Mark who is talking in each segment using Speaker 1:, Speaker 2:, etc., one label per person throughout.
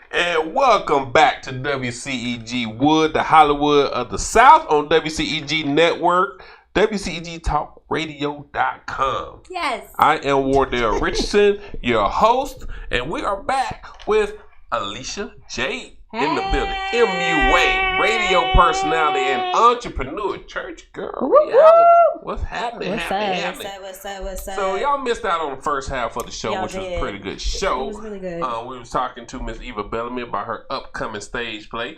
Speaker 1: And welcome back to WCEG the Hollywood of the South on WCEG Network, WCEGTalkRadio.com.
Speaker 2: Yes.
Speaker 1: I am Wardell Richardson, your host, and we are back with Alishia J in the building. MUA, radio personality and entrepreneur, church girl, reality. What's happening?
Speaker 2: What's up?
Speaker 1: So y'all missed out on the first half of the show, which was a pretty good show.
Speaker 2: It was really good.
Speaker 1: We was talking to Miss Eva Bellamy about her upcoming stage play,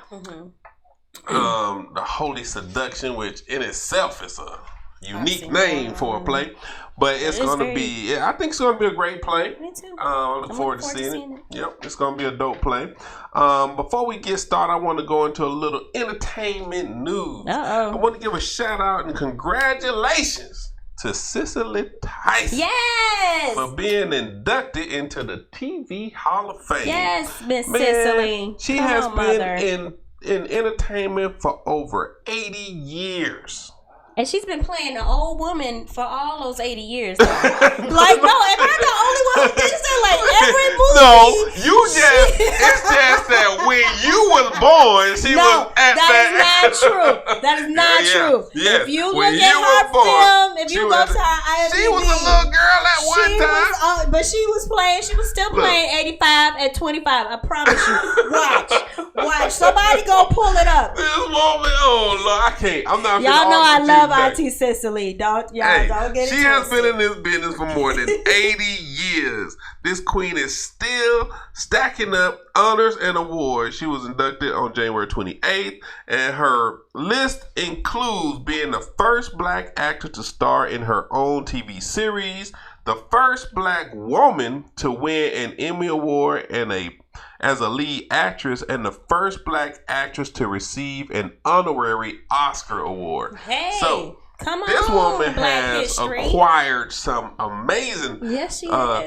Speaker 1: The Holy Seduction, which in itself is a unique name for a play, but it's going to be, I think it's going to be a great play.
Speaker 2: Me too.
Speaker 1: I look forward to seeing it. Yep, it's going to be a dope play. Before we get started, I want to go into a little entertainment news. I want to give a shout out and congratulations to Cicely Tyson.
Speaker 2: Yes!
Speaker 1: For being inducted into the TV Hall of Fame.
Speaker 2: Yes, Miss Cicely.
Speaker 1: She has been in entertainment for over 80 years.
Speaker 2: And she's been playing the old woman for all those 80 years. Like, no, am I the only one who thinks that? Like, every movie.
Speaker 1: No, it's just that when you was born, she was at that.
Speaker 2: That is not true. That is not true.
Speaker 1: Yeah.
Speaker 2: If you look at her film, if you go to her IMDb.
Speaker 1: She was a little girl at one time.
Speaker 2: But she was still playing 85 and 25. I promise you. Watch. Somebody go pull it up.
Speaker 1: This woman, oh Lord, I can't. I'm not.
Speaker 2: Y'all know I love Auntie Cicely. Don't get it.
Speaker 1: She has been in this business for more than 80 years. This queen is still stacking up honors and awards. She was inducted on January 28th, and her list includes being the first black actor to star in her own TV series, the first black woman to win an Emmy Award as a lead actress, and the first black actress to receive an honorary Oscar award.
Speaker 2: Hey,
Speaker 1: so
Speaker 2: come on,
Speaker 1: this woman
Speaker 2: Black
Speaker 1: has
Speaker 2: history.
Speaker 1: acquired some amazing
Speaker 2: has.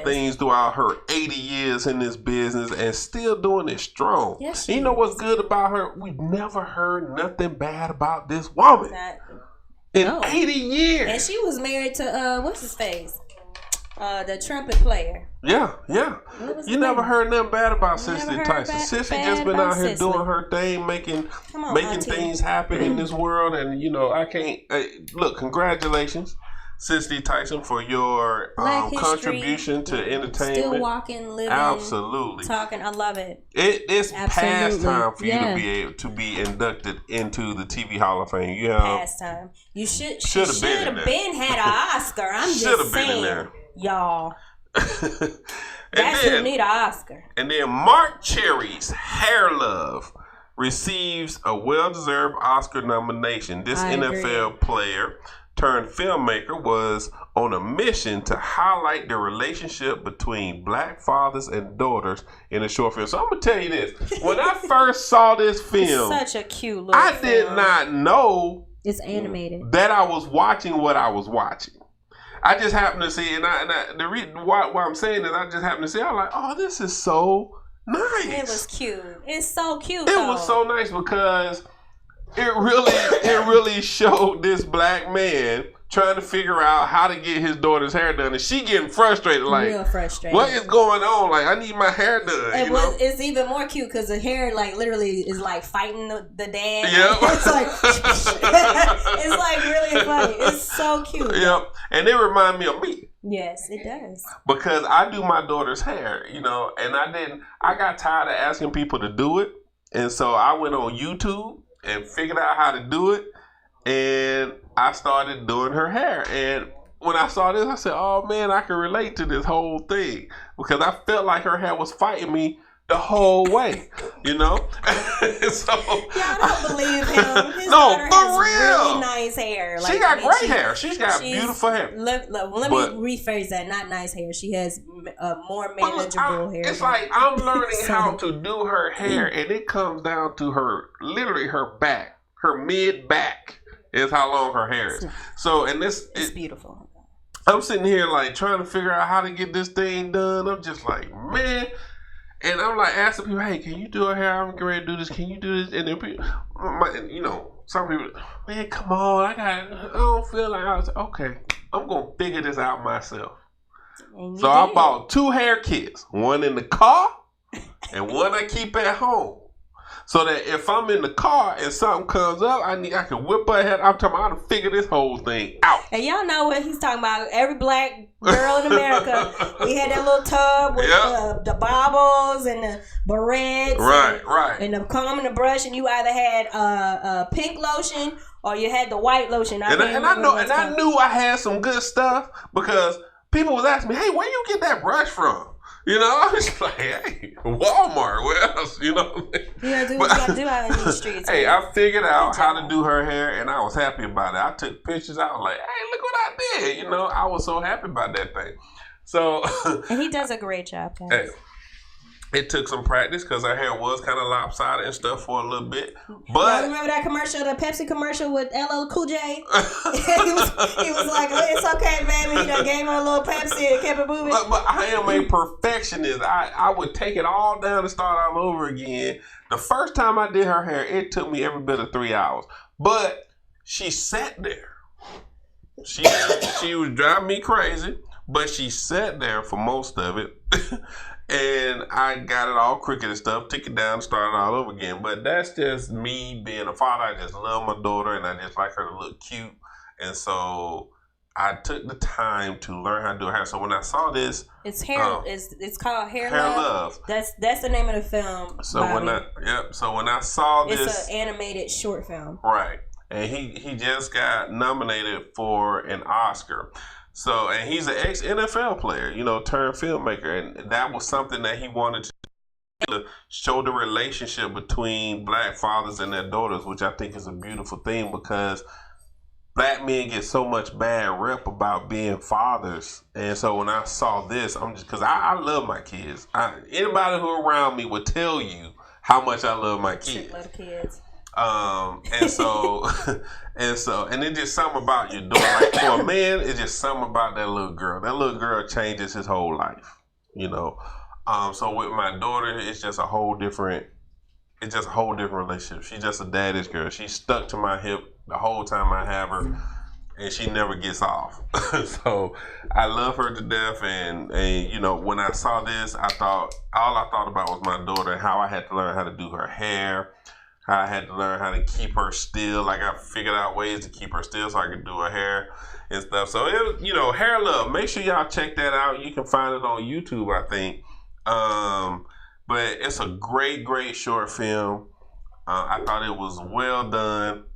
Speaker 1: things throughout her 80 years in this business and still doing it strong.
Speaker 2: Yes,
Speaker 1: you know what's good about her? We've never heard nothing bad about this woman in 80 years.
Speaker 2: And she was married to, what's his face? The trumpet player.
Speaker 1: Yeah. You never heard nothing bad about Cicely Tyson. Cicely just been out here doing her thing, making things happen in this world. And, I can't... look, congratulations, Cicely Tyson, for your contribution to entertainment.
Speaker 2: Still walking, living.
Speaker 1: Absolutely.
Speaker 2: Talking. I love it.
Speaker 1: It's past time for you to be able to be inducted into the TV Hall of Fame.
Speaker 2: Past time. You should have been had an Oscar. I'm just saying. Been in there. Y'all. That's who need an Oscar.
Speaker 1: And then Mark Cherry's Hair Love receives a well-deserved Oscar nomination. This NFL player turned filmmaker was on a mission to highlight the relationship between black fathers and daughters in a short film. So I'm gonna tell you this: when I first saw this film,
Speaker 2: it's such a cute little film.
Speaker 1: did not know
Speaker 2: it's animated
Speaker 1: that I was watching what I was watching. I just happened to see, the reason why I'm saying this, I just happened to see. I'm like, oh, this is so nice.
Speaker 2: It was cute. It's so cute.
Speaker 1: It was so nice because it really showed this black man trying to figure out how to get his daughter's hair done, and she getting frustrated, like,
Speaker 2: real frustrated.
Speaker 1: What is going on? Like, I need my hair done.
Speaker 2: It's even more cute because the hair, like, literally is like fighting the dad.
Speaker 1: Yep.
Speaker 2: It's like, it's like really funny. It's so cute.
Speaker 1: Yep. And it reminds me of me.
Speaker 2: Yes, it does.
Speaker 1: Because I do my daughter's hair, and I got tired of asking people to do it, and so I went on YouTube and figured out how to do it, and I started doing her hair. And when I saw this, I said, oh man, I can relate to this whole thing, because I felt like her hair was fighting me the whole way, so
Speaker 2: y'all don't believe him. His
Speaker 1: daughter
Speaker 2: has
Speaker 1: real
Speaker 2: really nice hair.
Speaker 1: She got great hair. She's got beautiful hair.
Speaker 2: Let me rephrase that. Not nice hair. She has more manageable hair.
Speaker 1: It's like I'm learning how to do her hair, and it comes down to literally her back, her mid back is how long her hair is. So, and it's
Speaker 2: beautiful.
Speaker 1: I'm sitting here like trying to figure out how to get this thing done. I'm just like, man. And I'm like asking people, hey, can you do her hair? I'm getting ready to do this. Can you do this? And then people, some people, man, come on. I don't feel like I was, okay, I'm going to figure this out myself. So I bought 2 hair kits, one in the car and one I keep at home. So that if I'm in the car and something comes up, I can whip her head. I'm talking about how to figure this whole thing out.
Speaker 2: And y'all know what he's talking about. Every black girl in America, we had that little tub with the baubles and the barrettes.
Speaker 1: Right.
Speaker 2: And the comb and the brush, and you either had pink lotion or you had the white lotion. I
Speaker 1: knew I had some good stuff because people was asking me, hey, where you get that brush from? You know, I was like, hey, Walmart, where else? You know?
Speaker 2: You gotta do what you gotta do out in these streets.
Speaker 1: Hey, I figured out how to do her hair, and I was happy about it. I took pictures. I was like, hey, look what I did. You know, I was so happy about that thing. So,
Speaker 2: and he does a great job, guys.
Speaker 1: Hey, it took some practice because her hair was kind of lopsided and stuff for a little bit. But
Speaker 2: y'all remember that commercial, the Pepsi commercial with LL Cool J? he was like, oh, it's okay, baby. He done gave her a little Pepsi and kept it moving.
Speaker 1: But I am a perfectionist. I would take it all down and start all over again. The first time I did her hair, it took me every bit of 3 hours. But she sat there. She was driving me crazy, but she sat there for most of it. And I got it all crooked and stuff, took it down and started all over again. But that's just me being a father. I just love my daughter and I just like her to look cute. And so I took the time to learn how to do her hair. So when I saw this,
Speaker 2: it's called Hair Love. That's the name of the film.
Speaker 1: So when I saw this,
Speaker 2: it's an animated short film.
Speaker 1: Right. And he just got nominated for an Oscar. So, and he's an ex-NFL player, you know, turned filmmaker. And that was something that he wanted to show the relationship between black fathers and their daughters, which I think is a beautiful thing because black men get so much bad rep about being fathers. And so when I saw this, because I love my kids. Anybody who around me would tell you how much I love my kids.
Speaker 2: Love kids.
Speaker 1: And it's just something about your daughter. Like for a man, it's just something about that little girl. That little girl changes his whole life, you know. So with my daughter, it's just a whole different relationship. She's just a daddy's girl. She's stuck to my hip the whole time I have her, and she never gets off. So I love her to death. And you know, when I saw this, all I thought about was my daughter and how I had to learn how to do her hair. How I had to learn how to keep her still. Like I figured out ways to keep her still so I could do her hair and stuff. So it was, you know, Hair Love. Make sure y'all check that out. You can find it on YouTube, I think. But it's a great, great short film. I thought it was well done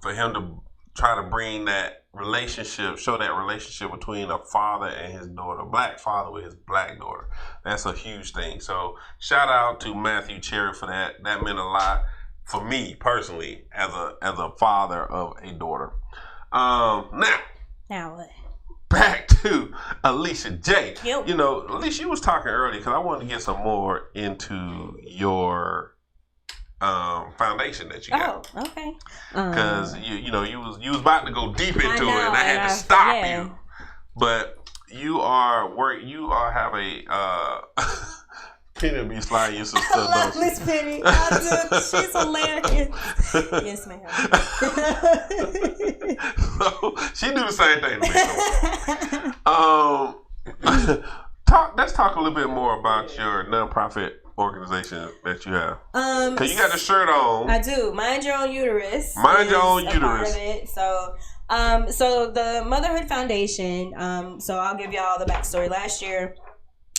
Speaker 1: for him to try to bring that relationship, show that relationship between a father and his daughter, a black father with his black daughter. That's a huge thing. So shout out to Matthew Cherry for that. That meant a lot for me personally as a father of a daughter. Now
Speaker 2: what?
Speaker 1: Back to Alishia J.
Speaker 2: Yep.
Speaker 1: You know, Alishia, you was talking earlier because I wanted to get some more into your foundation that you got.
Speaker 2: Oh, okay.
Speaker 1: Because you was about to go deep into it, and I had to stop you. But you have a Penny be sliding you some stuff.
Speaker 2: I love Miss Penny. I do. She's hilarious. Yes, ma'am.
Speaker 1: So she do the same thing to me. Let's talk a little bit more about your nonprofit organization that you have. Because you got the shirt on.
Speaker 2: I do. Mind Your Own Uterus.
Speaker 1: Mind Your Own Uterus.
Speaker 2: Part of it. So the Motherhood Foundation. So I'll give y'all the backstory. Last year,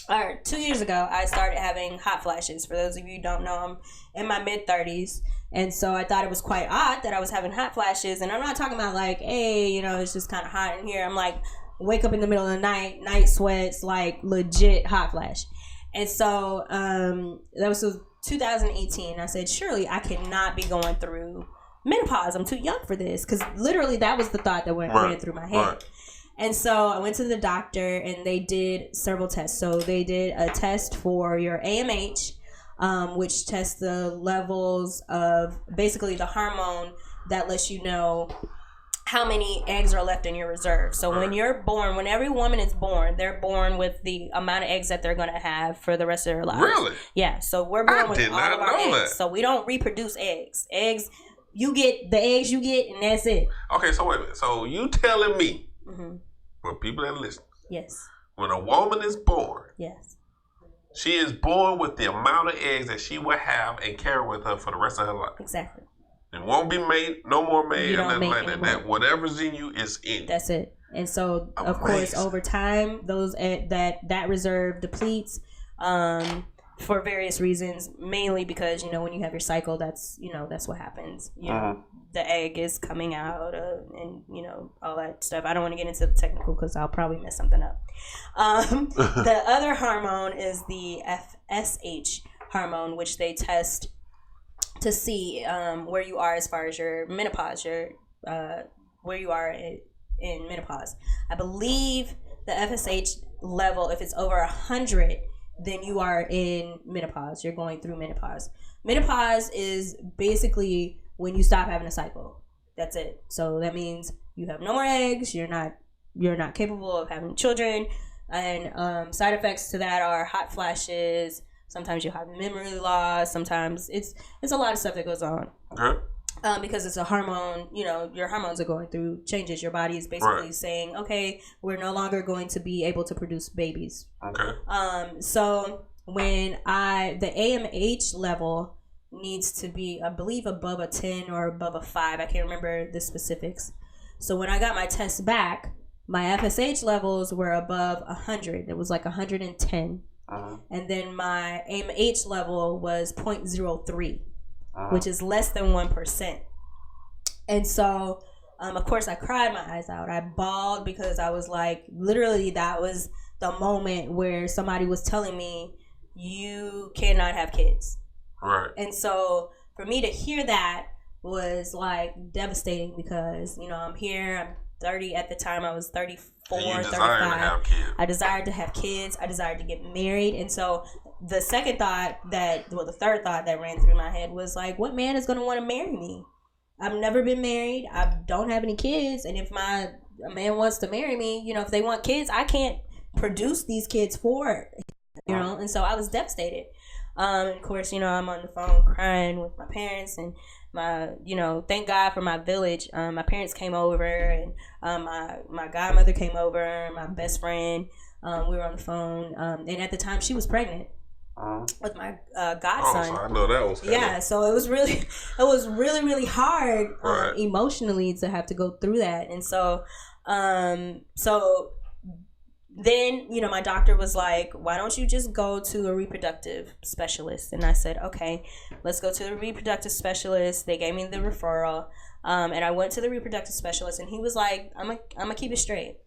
Speaker 2: or 2 years ago, I started having hot flashes. For those of you who don't know, I'm in my mid-30s. And so I thought it was quite odd that I was having hot flashes. And I'm not talking about like, hey, you know, it's just kind of hot in here. I'm like, wake up in the middle of the night sweats, like legit hot flash. And so that was 2018. I said, surely I cannot be going through menopause. I'm too young for this. Because literally that was the thought that went through my head. Right. And so I went to the doctor and they did several tests. So they did a test for your AMH, which tests the levels of basically the hormone that lets you know how many eggs are left in your reserve. So when you're born, when every woman is born, they're born with the amount of eggs that they're going to have for the rest of their lives.
Speaker 1: Really?
Speaker 2: Yeah. So we're born with all of our eggs. So we don't reproduce eggs. Eggs, you get the eggs you get, and that's it.
Speaker 1: Okay, so wait a minute. So you telling me, for people that listen,
Speaker 2: yes,
Speaker 1: when a woman is born,
Speaker 2: yes,
Speaker 1: She is born with the amount of eggs that she will have and carry with her for the rest of her life.
Speaker 2: Exactly.
Speaker 1: It won't be made, no more made,
Speaker 2: You
Speaker 1: or
Speaker 2: don't
Speaker 1: nothing
Speaker 2: make
Speaker 1: like that.
Speaker 2: anymore.
Speaker 1: That whatever's in you is in you.
Speaker 2: That's it. And so, of course, over time, those that reserve depletes for various reasons. Mainly because when you have your cycle, that's what happens. The egg is coming out, and all that stuff. I don't want to get into the technical because I'll probably mess something up. The other hormone is the FSH hormone, which they test to see where you are as far as your menopause, where you are in menopause. I believe the FSH level, if it's over 100, then you are in menopause. You're going through menopause. Menopause is basically when you stop having a cycle. That's it. So that means you have no more eggs. You're not capable of having children, and side effects to that are hot flashes. Sometimes you have memory loss. Sometimes it's a lot of stuff that goes on.
Speaker 1: Okay.
Speaker 2: Because it's a hormone, your hormones are going through changes. Your body is basically saying, okay, we're no longer going to be able to produce babies.
Speaker 1: Okay.
Speaker 2: So when the AMH level needs to be, I believe, above a 10 or above a 5. I can't remember the specifics. So when I got my test back, my FSH levels were above 100. It was like 110. And then my AMH level was 0.03. Which is less than 1%. And so, of course, I cried my eyes out. I bawled because I was like, literally, that was the moment where somebody was telling me, you cannot have kids.
Speaker 1: Right.
Speaker 2: And so, for me to hear that was like devastating because, I'm here, I'm 30. At the time, I was 34, 35. I desired to have kids. I desired to get married. And so, the third thought that ran through my head was like, what man is going to want to marry me? I've never been married. I don't have any kids. And if a man wants to marry me, if they want kids, I can't produce these kids for it, And so I was devastated. Of course, I'm on the phone crying with my parents and thank God for my village. My parents came over and my godmother came over, my best friend. We were on the phone. And at the time she was pregnant. With my godson.
Speaker 1: So I know that was
Speaker 2: so it was really hard emotionally to have to go through that. And so then my doctor was like, why don't you just go to a reproductive specialist? And I said, okay, let's go to the reproductive specialist. They gave me the referral, and I went to the reproductive specialist, and he was like, I'm gonna keep it straight.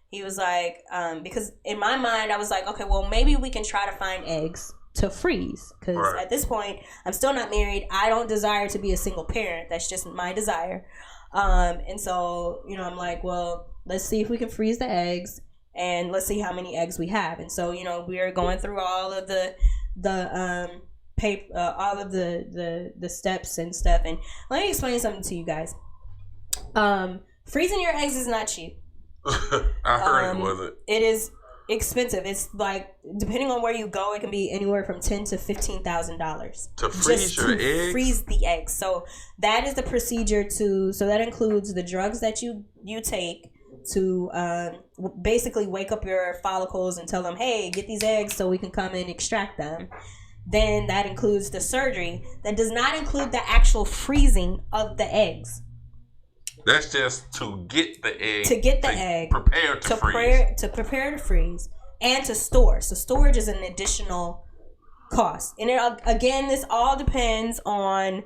Speaker 2: He was like, because in my mind I was like, okay, well, maybe we can try to find eggs to freeze, because at this point I'm still not married. I don't desire to be a single parent. That's just my desire. And so I'm like, well, let's see if we can freeze the eggs and let's see how many eggs we have. And so we are going through all of the steps and stuff. And let me explain something to you guys. Freezing your eggs is not cheap.
Speaker 1: I heard it wasn't.
Speaker 2: It is expensive. It's like, depending on where you go, it can be anywhere from $10,000 to $15,000
Speaker 1: to freeze your eggs.
Speaker 2: Freeze the eggs. So that is the procedure so that includes the drugs that you take to basically wake up your follicles and tell them, hey, get these eggs so we can come and extract them. Then that includes the surgery. That does not include the actual freezing of the eggs.
Speaker 1: That's just to get the egg.
Speaker 2: Prepare to freeze and to store. So storage is an additional cost. And again, this all depends on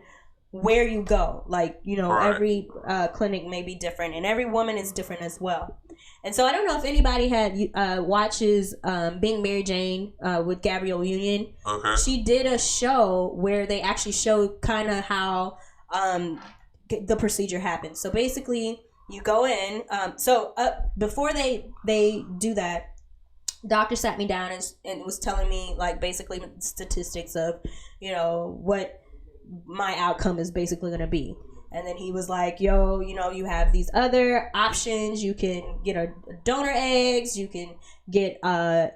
Speaker 2: where you go. Like, every clinic may be different, and every woman is different as well. And so I don't know if anybody watches Being Mary Jane with Gabrielle Union.
Speaker 1: Okay.
Speaker 2: She did a show where they actually showed kind of how the procedure happens. So basically, you go in. Before they do that, doctor sat me down and was telling me, like, basically statistics of what my outcome is basically going to be. And then he was like, yo, you have these other options. You can get a donor eggs. You can get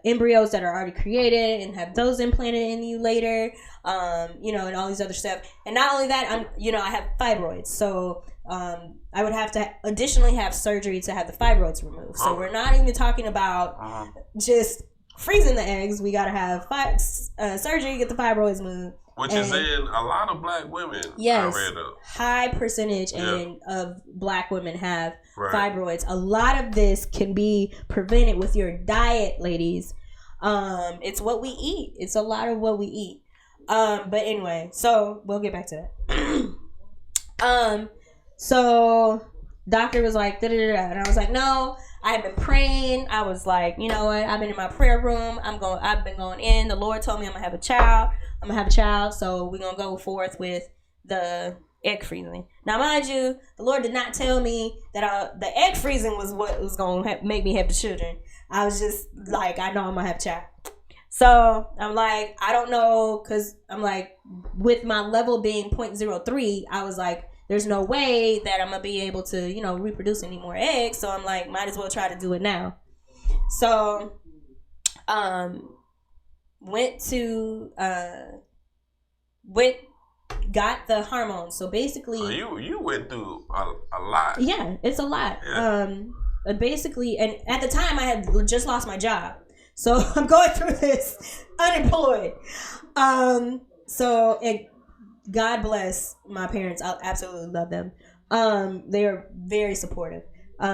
Speaker 2: embryos that are already created and have those implanted in you later, and all these other stuff. And not only that, I have fibroids. So I would have to additionally have surgery to have the fibroids removed. So we're not even talking about just freezing the eggs, we gotta have surgery, get the fibroids moved.
Speaker 1: Which is in a lot of black women.
Speaker 2: Yes,
Speaker 1: I read up.
Speaker 2: high percentage of black women have fibroids. A lot of this can be prevented with your diet, ladies. It's what we eat. It's a lot of what we eat. But anyway, so we'll get back to that. So doctor was like, da-da-da-da. And I was like, no, I had been praying. I was like, you know what? I've been in my prayer room. I've been going in. The Lord told me I'm gonna have a child. So we're gonna go forth with the egg freezing. Now, mind you, the Lord did not tell me that the egg freezing was what was gonna make me have the children. I was just like, I know I'm gonna have a child. So I'm like, I don't know, because I'm like, with my level being 0.03, I was like, there's no way that I'm gonna be able to, you know, reproduce any more eggs. So I'm like, might as well try to do it now. So, got the hormones. So basically,
Speaker 1: you went through a lot.
Speaker 2: Yeah, it's a lot. Yeah. Basically, and at the time I had just lost my job, so I'm going through this unemployed. So God bless my parents. I absolutely love them. They are very supportive.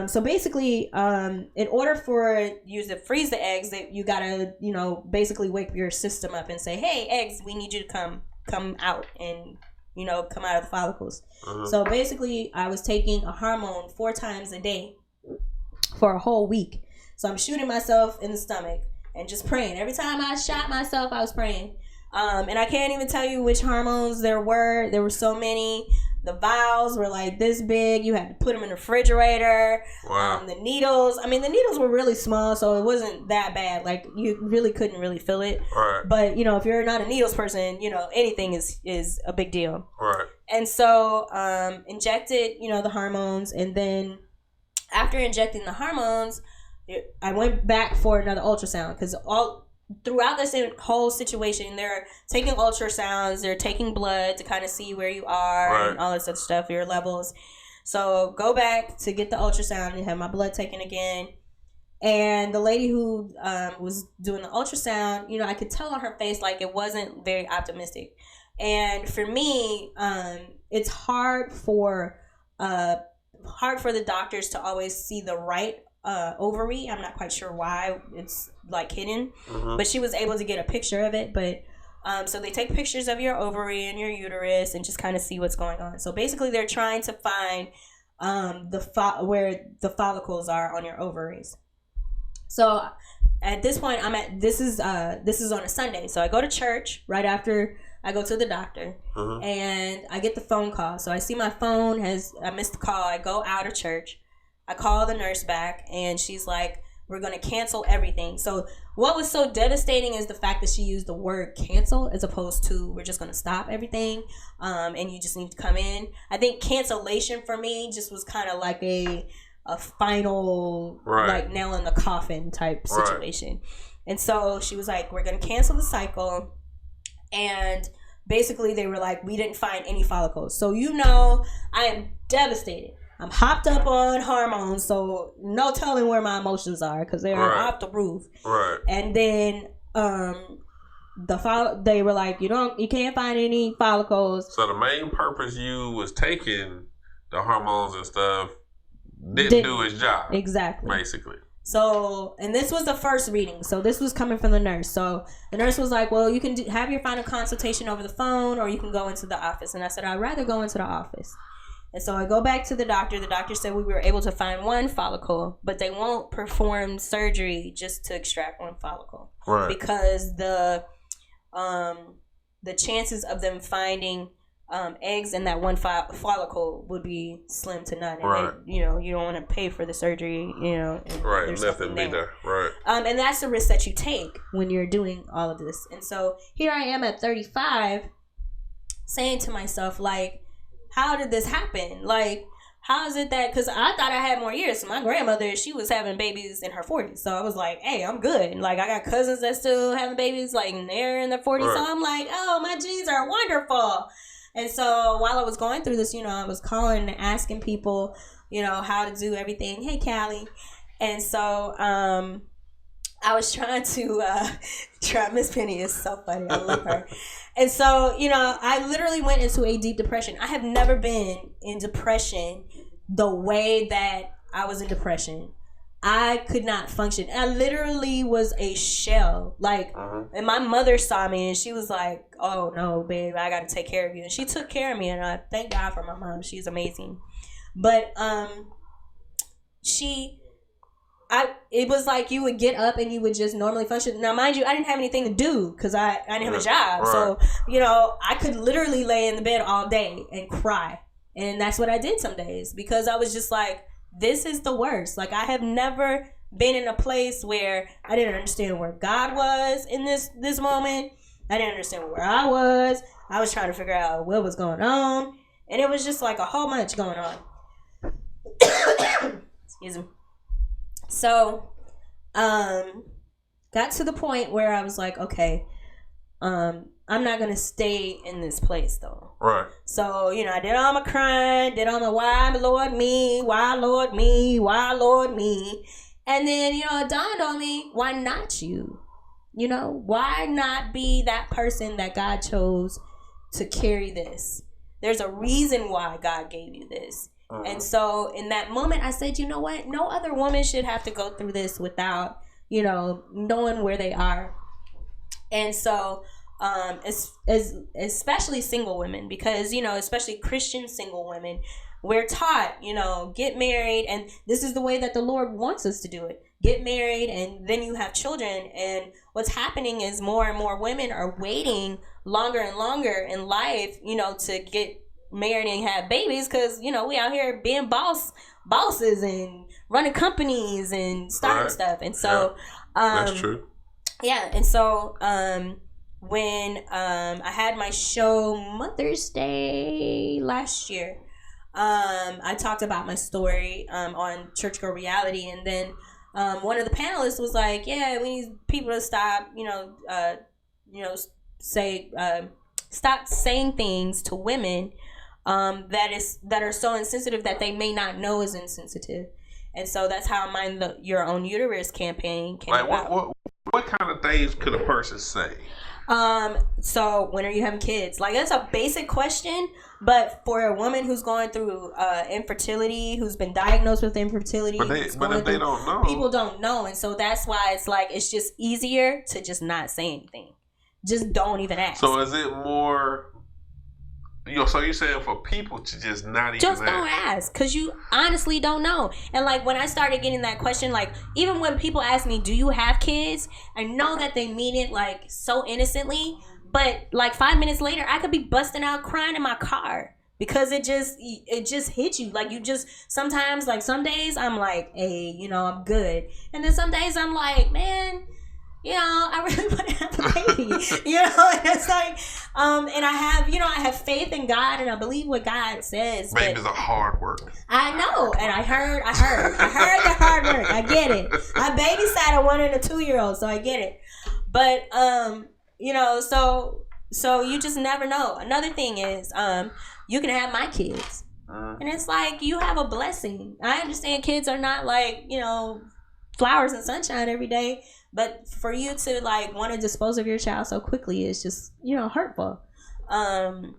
Speaker 2: So basically, in order for you to freeze the eggs, you gotta, you know, basically wake your system up and say, hey, eggs, we need you to come out and, you know, come out of the follicles. Uh-huh. So basically, I was taking a hormone 4 times a day for a whole week. So I'm shooting myself in the stomach and just praying. Every time I shot myself, I was praying. And I can't even tell you which hormones there were. There were so many. The vials were like this big. You had to put them in the refrigerator. Wow. The needles were really small, so it wasn't that bad. Like, you really couldn't really feel it. Right. But, you know, if you're not a needles person, you know, anything is a big deal. Right. And so, injected, you know, the hormones. And then after injecting the hormones, I went back for another ultrasound, because throughout this whole situation, they're taking ultrasounds, they're taking blood to kind of see where you are and all this other stuff, your levels. So go back to get the ultrasound and have my blood taken again. And the lady who was doing the ultrasound, you know, I could tell on her face, like, it wasn't very optimistic. And for me, it's hard for the doctors to always see the right ovary. I'm not quite sure why it's like hidden, but she was able to get a picture of it. But so they take pictures of your ovary and your uterus and just kind of see what's going on. So basically, they're trying to find where the follicles are on your ovaries. So at this point, this is on a Sunday. So I go to church right after I go to the doctor, and I get the phone call. So I see my phone I missed the call. I go out of church. I call the nurse back, and she's like, we're going to cancel everything. So what was so devastating is the fact that she used the word cancel as opposed to we're just going to stop everything, and you just need to come in. I think cancellation for me just was kind of like a final, like, nail in the coffin type situation. And so she was like, we're going to cancel the cycle. And basically they were like, we didn't find any follicles. So, you know, I am devastated. I'm hopped up on hormones, so no telling where my emotions are, because they're off the roof. Right. And then they were like, you can't find any follicles.
Speaker 1: So the main purpose you was taking the hormones and stuff didn't do its job.
Speaker 2: Exactly.
Speaker 1: Basically.
Speaker 2: So, and this was the first reading. So this was coming from the nurse. So the nurse was like, well, you can have your final consultation over the phone, or you can go into the office. And I said, I'd rather go into the office. And so I go back to the doctor. The doctor said we were able to find 1 follicle, but they won't perform surgery just to extract 1 follicle. Right. Because the chances of them finding eggs in that 1 follicle would be slim to none. And they, you know, you don't want to pay for the surgery, you know.
Speaker 1: Right, nothing be there. Right.
Speaker 2: And that's the risk that you take when you're doing all of this. And so here I am at 35 saying to myself, like, how did this happen? Like, how is it that, because I thought I had more years. So my grandmother, she was having babies in her 40s. So I was like, hey, I'm good. And like, I got cousins that still having babies, like, they're in their 40s. Right. So I'm like, oh, my genes are wonderful. And so while I was going through this, you know, I was calling and asking people, you know, how to do everything. Hey, Callie. And so I was trying to try. Miss Penny is so funny. I love her. And so, I literally went into a deep depression. I have never been in depression the way that I was in depression. I could not function. I literally was a shell. Like, and my mother saw me and she was like, "Oh no, babe, I got to take care of you." And she took care of me, and I thank God for my mom. She's amazing. But it was like you would get up and you would just normally function. Now, mind you, I didn't have anything to do because I didn't have a job. Right. So, I could literally lay in the bed all day and cry. And that's what I did some days because I was just like, this is the worst. Like, I have never been in a place where I didn't understand where God was in this moment. I didn't understand where I was. I was trying to figure out what was going on. And it was just like a whole bunch going on. Excuse me. So, got to the point where I was like, okay, I'm not going to stay in this place though.
Speaker 1: Right.
Speaker 2: So, I did all my crying, did all my why Lord me, why Lord me, why Lord me. And then, it dawned on me, why not you? Why not be that person that God chose to carry this? There's a reason why God gave you this. And so in that moment, I said, you know what? No other woman should have to go through this without, knowing where they are. And so, especially single women, because, especially Christian single women, we're taught, get married. And this is the way that the Lord wants us to do it. Get married and then you have children. And what's happening is more and more women are waiting longer and longer in life, to get married and have babies because we out here being bosses and running companies and starting stuff. And so
Speaker 1: that's true.
Speaker 2: And so when I had my show Mother's Day last year, I talked about my story on Church Girl Reality, and then one of the panelists was like, yeah, we need people to stop stop saying things to women that are so insensitive that they may not know is insensitive. And so that's how Your Own Uterus campaign came about.
Speaker 1: What kind of things could a person say?
Speaker 2: So when are you having kids? Like, that's a basic question, but for a woman who's going through infertility, who's been diagnosed with infertility,
Speaker 1: but if they don't know,
Speaker 2: people don't know. And so that's why it's like, it's just easier to just not say anything. Just don't even ask.
Speaker 1: So is it more... so you're saying for people to just not even
Speaker 2: just don't ask because you honestly don't know. And like when I started getting that question, like even when people ask me, do you have kids? I know that they mean it like so innocently, but like 5 minutes later I could be busting out crying in my car because it just hits you. Like you just sometimes, like some days I'm like, hey, I'm good, and then some days I'm like, man, I really want to have a baby, and it's like, and I have faith in God, and I believe what God says.
Speaker 1: Babies are hard work.
Speaker 2: I know, and I heard the hard work. I get it. I babysat a 1 and a 2-year-old, so I get it. But, so you just never know. Another thing is, you can have my kids, and it's like, you have a blessing. I understand kids are not like, flowers and sunshine every day. But for you to like want to dispose of your child so quickly is just, hurtful.
Speaker 1: I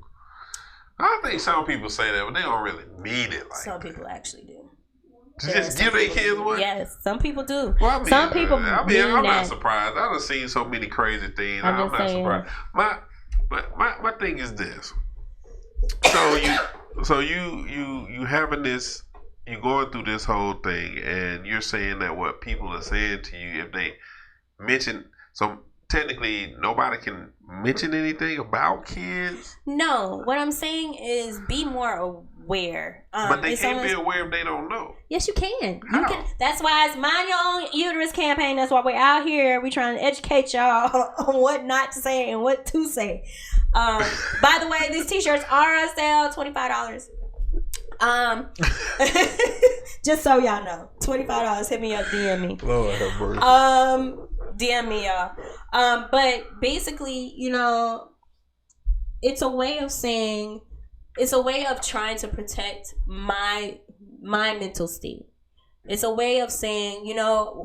Speaker 1: think some people say that, but they don't really mean it like
Speaker 2: some
Speaker 1: that.
Speaker 2: People actually do.
Speaker 1: To just give their kids away?
Speaker 2: Yes, some people do.
Speaker 1: Well,
Speaker 2: some people
Speaker 1: I'm not surprised. I've seen so many crazy things. I'm not surprised. My thing is this. So you having this, you're going through this whole thing, and you're saying that what people are saying to you, if they mention, so technically nobody can mention anything about kids?
Speaker 2: No, what I'm saying is be more aware.
Speaker 1: But they can't be aware if they don't know.
Speaker 2: Yes, you can.
Speaker 1: How?
Speaker 2: You can. That's why it's Mind Your Own Uterus campaign. That's why we're out here. We're trying to educate y'all on what not to say and what to say. By the way, these t-shirts are on sale, $25. Just so y'all know, $25. Hit me up, DM me.
Speaker 1: Lord have mercy.
Speaker 2: DM me, y'all. But basically, it's a way of saying, it's a way of trying to protect my mental state. It's a way of saying,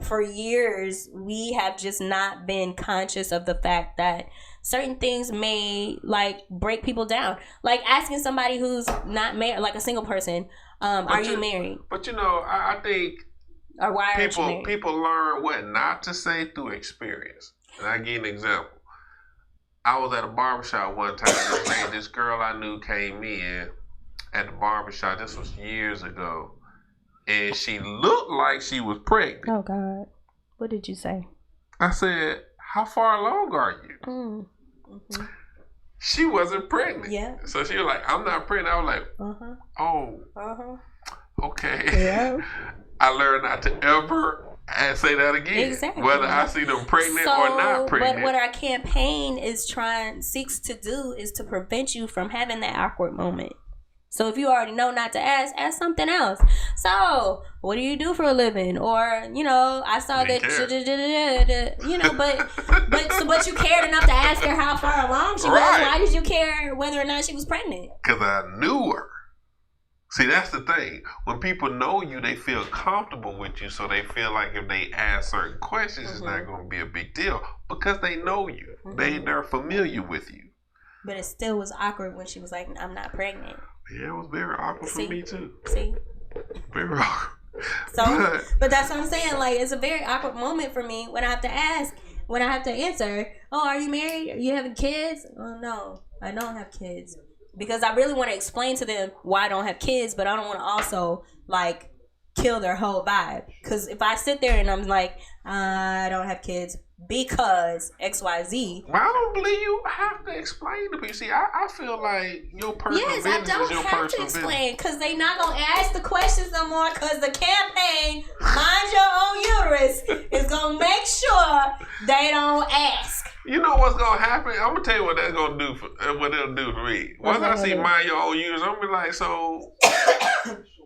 Speaker 2: for years, we have just not been conscious of the fact that certain things may, like, break people down. Like asking somebody who's not married, like a single person, are you married?
Speaker 1: But, I think
Speaker 2: or why aren't you married?
Speaker 1: People learn what not to say through experience. And I give you an example. I was at a barbershop one time. This girl I knew came in at the barbershop. This was years ago. And she looked like she was pregnant.
Speaker 2: Oh, God. What did you say?
Speaker 1: I said, how far along are you?
Speaker 2: Mm-hmm.
Speaker 1: She wasn't pregnant.
Speaker 2: Yeah.
Speaker 1: So she was like, I'm not pregnant. I was like, oh, okay.
Speaker 2: Yeah.
Speaker 1: I learned not to ever say that again.
Speaker 2: Exactly.
Speaker 1: Whether I see them pregnant or not pregnant.
Speaker 2: But what our campaign seeks to do is to prevent you from having that awkward moment. So if you already know not to ask something else. So, what do you do for a living? Or, I saw that, but you cared enough to ask her how far along she was. Why did you care whether or not she was pregnant?
Speaker 1: Because I knew her. See, that's the thing. When people know you, they feel comfortable with you, so they feel like if they ask certain questions, it's not going to be a big deal because they know you. They're familiar with you.
Speaker 2: But it still was awkward when she was like, I'm not pregnant.
Speaker 1: Yeah, it was very awkward for me too.
Speaker 2: See?
Speaker 1: Very awkward.
Speaker 2: So, but that's what I'm saying. Like, it's a very awkward moment for me when I have to ask, when I have to answer, oh, are you married? Are you having kids? Oh, no, I don't have kids. Because I really want to explain to them why I don't have kids, but I don't want to also, like, kill their whole vibe. Because if I sit there and I'm like, I don't have kids because XYZ.
Speaker 1: Well, I don't believe you have to explain to people. See, I feel like your personal business is your personal business. Yes, I don't have to explain
Speaker 2: because they not going to ask the questions no more because the campaign, Mind Your Own Uterus, is going to make sure they don't ask.
Speaker 1: You know what's going to happen? I'm going to tell you what that's going to do what it'll do for me. Once I see Mind Your Own Uterus, I'm going to be like, so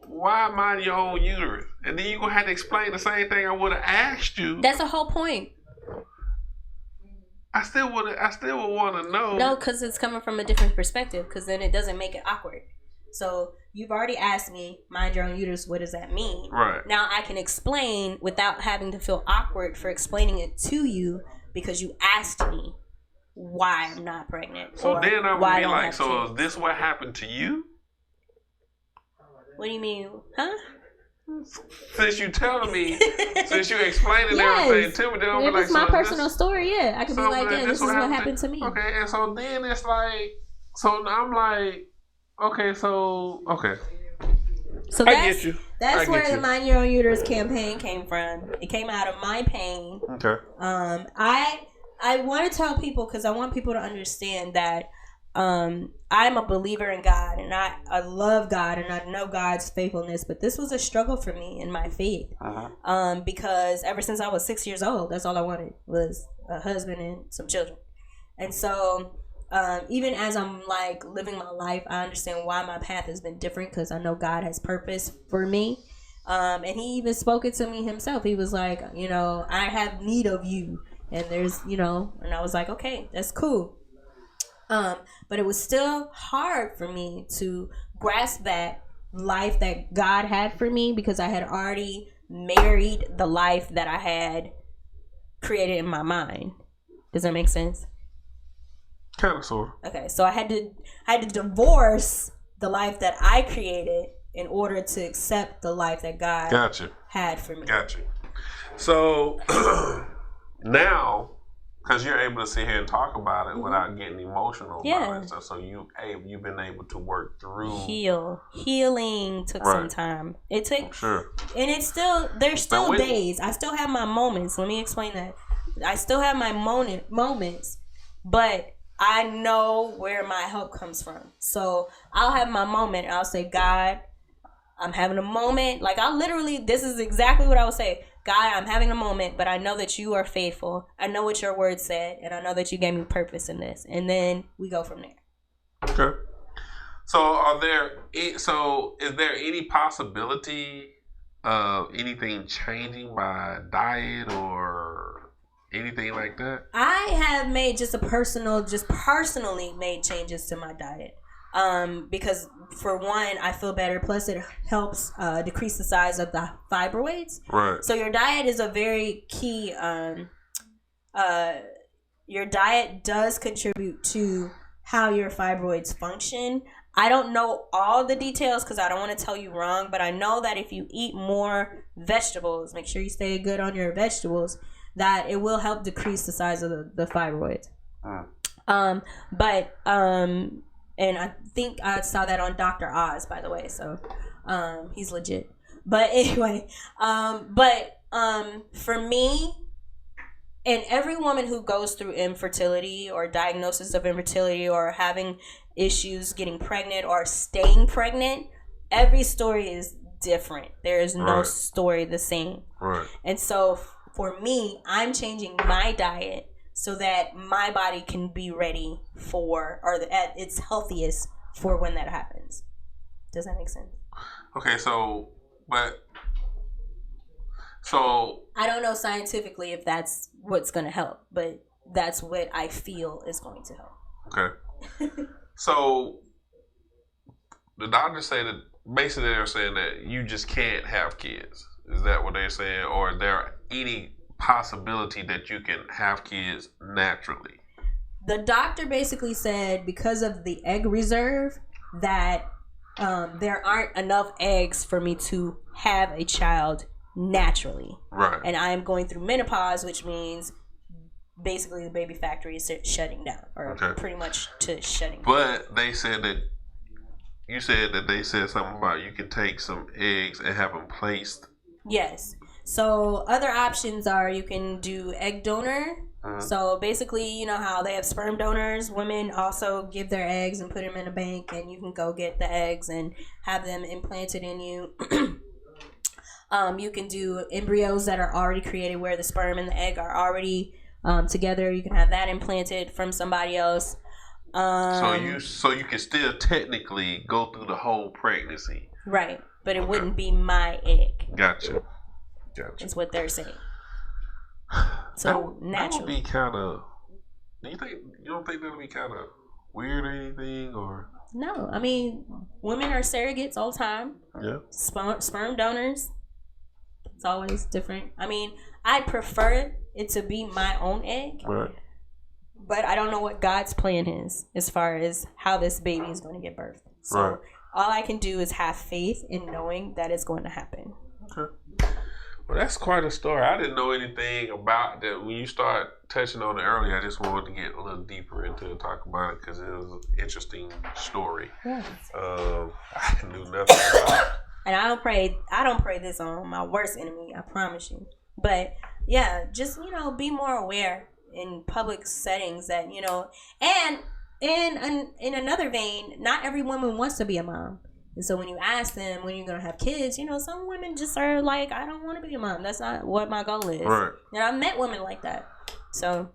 Speaker 1: why Mind Your Own Uterus? And then you're going to have to explain the same thing I would have asked you.
Speaker 2: That's the whole point.
Speaker 1: I still would want to know.
Speaker 2: No, because it's coming from a different perspective. Because then it doesn't make it awkward. So you've already asked me, Mind Your Own Uterus, what does that mean?
Speaker 1: Right.
Speaker 2: Now I can explain without having to feel awkward for explaining it to you because you asked me why I'm not pregnant.
Speaker 1: So then I'm gonna be like, so is this what happened to you?
Speaker 2: What do you mean? Huh?
Speaker 1: Since you telling me, since you explaining everything to me, then I'm
Speaker 2: like,
Speaker 1: like,
Speaker 2: it's my personal story. Yeah, I could be like, yeah, this is what happened to me.
Speaker 1: Okay, and so then it's like, so I'm like, okay, so okay.
Speaker 2: So I get you. That's where the Mind Your Own Uterus campaign came from. It came out of my pain.
Speaker 1: Okay.
Speaker 2: I want to tell people because I want people to understand that I'm a believer in God and I love God and I know God's faithfulness, but this was a struggle for me in my faith. Because ever since I was 6 years old, that's all I wanted was a husband and some children. And so even as I'm like living my life, I understand why my path has been different because I know God has purpose for me. And he even spoke it to me himself. He was like, I have need of you. And there's, and I was like, okay, that's cool. But it was still hard for me to grasp that life that God had for me because I had already married the life that I had created in my mind. Does that make sense?
Speaker 1: Kind of, sort of.
Speaker 2: Okay, so I had to divorce the life that I created in order to accept the life that God had for me.
Speaker 1: Gotcha. So now, because you're able to sit here and talk about it without getting emotional about it, so you've been able to work through
Speaker 2: healing took some time. It took and it's still there's still days. I still have my moments. Let me explain that. I still have my moments, but I know where my help comes from. So I'll have my moment and I'll say, God, I'm having a moment. Like this is exactly what I would say. God, I'm having a moment, but I know that you are faithful. I know what your word said, and I know that you gave me purpose in this. And then we go from there.
Speaker 1: Okay. So is there any possibility of anything changing by diet or anything like that?
Speaker 2: I have made personally made changes to my diet. Because for one, I feel better. Plus, it helps decrease the size of the fibroids.
Speaker 1: Right.
Speaker 2: So your diet is a very key. Your diet does contribute to how your fibroids function. I don't know all the details because I don't want to tell you wrong, but I know that if you eat more vegetables, make sure you stay good on your vegetables, that it will help decrease the size of the fibroids. And I think I saw that on Dr. Oz, by the way, so he's legit. But anyway, for me, and every woman who goes through infertility or diagnosis of infertility or having issues getting pregnant or staying pregnant, every story is different. There is no story the same.
Speaker 1: Right.
Speaker 2: And so for me, I'm changing my diet so that my body can be ready for, or at its healthiest for when that happens. Does that make sense?
Speaker 1: Okay, so
Speaker 2: I don't know scientifically if that's what's going to help, but that's what I feel is going to help.
Speaker 1: Okay. So the doctors say that basically they're saying that you just can't have kids. Is that what they're saying? Or is there any possibility that you can have kids naturally?
Speaker 2: The doctor basically said because of the egg reserve that there aren't enough eggs for me to have a child naturally.
Speaker 1: Right.
Speaker 2: And I am going through menopause, which means basically the baby factory is shutting down, or pretty much to shutting down.
Speaker 1: But they said that you said that they said something about you can take some eggs and have them placed.
Speaker 2: Yes. So other options are you can do egg donor. So basically, you know how they have sperm donors. Women also give their eggs and put them in a bank, and you can go get the eggs and have them implanted in you. You can do embryos that are already created where the sperm and the egg are already together. You can have that implanted from somebody else.
Speaker 1: So you can still technically go through the whole pregnancy.
Speaker 2: Right, but it wouldn't be my egg.
Speaker 1: Gotcha.
Speaker 2: Is what they're saying. So natural.
Speaker 1: That would be kind of. You don't think that would be kind of weird or anything, or?
Speaker 2: No, I mean women are surrogates all the time.
Speaker 1: Yeah.
Speaker 2: Sperm donors. It's always different. I mean, I prefer it to be my own egg.
Speaker 1: Right.
Speaker 2: But I don't know what God's plan is as far as how this baby is going to get birthed. So all I can do is have faith in knowing that it's going to happen.
Speaker 1: Okay. Well, that's quite a story. I didn't know anything about that. When you start touching on it earlier, I just wanted to get a little deeper into it, talk about it, because it was an interesting story.
Speaker 2: Yes.
Speaker 1: I knew nothing about it.
Speaker 2: And I don't pray this on my worst enemy, I promise you. But yeah, just, be more aware in public settings that, and in another vein, not every woman wants to be a mom. And so when you ask them when you're going to have kids, some women just are like, I don't want to be a mom. That's not what my goal is.
Speaker 1: Right.
Speaker 2: And I've met women like that. So.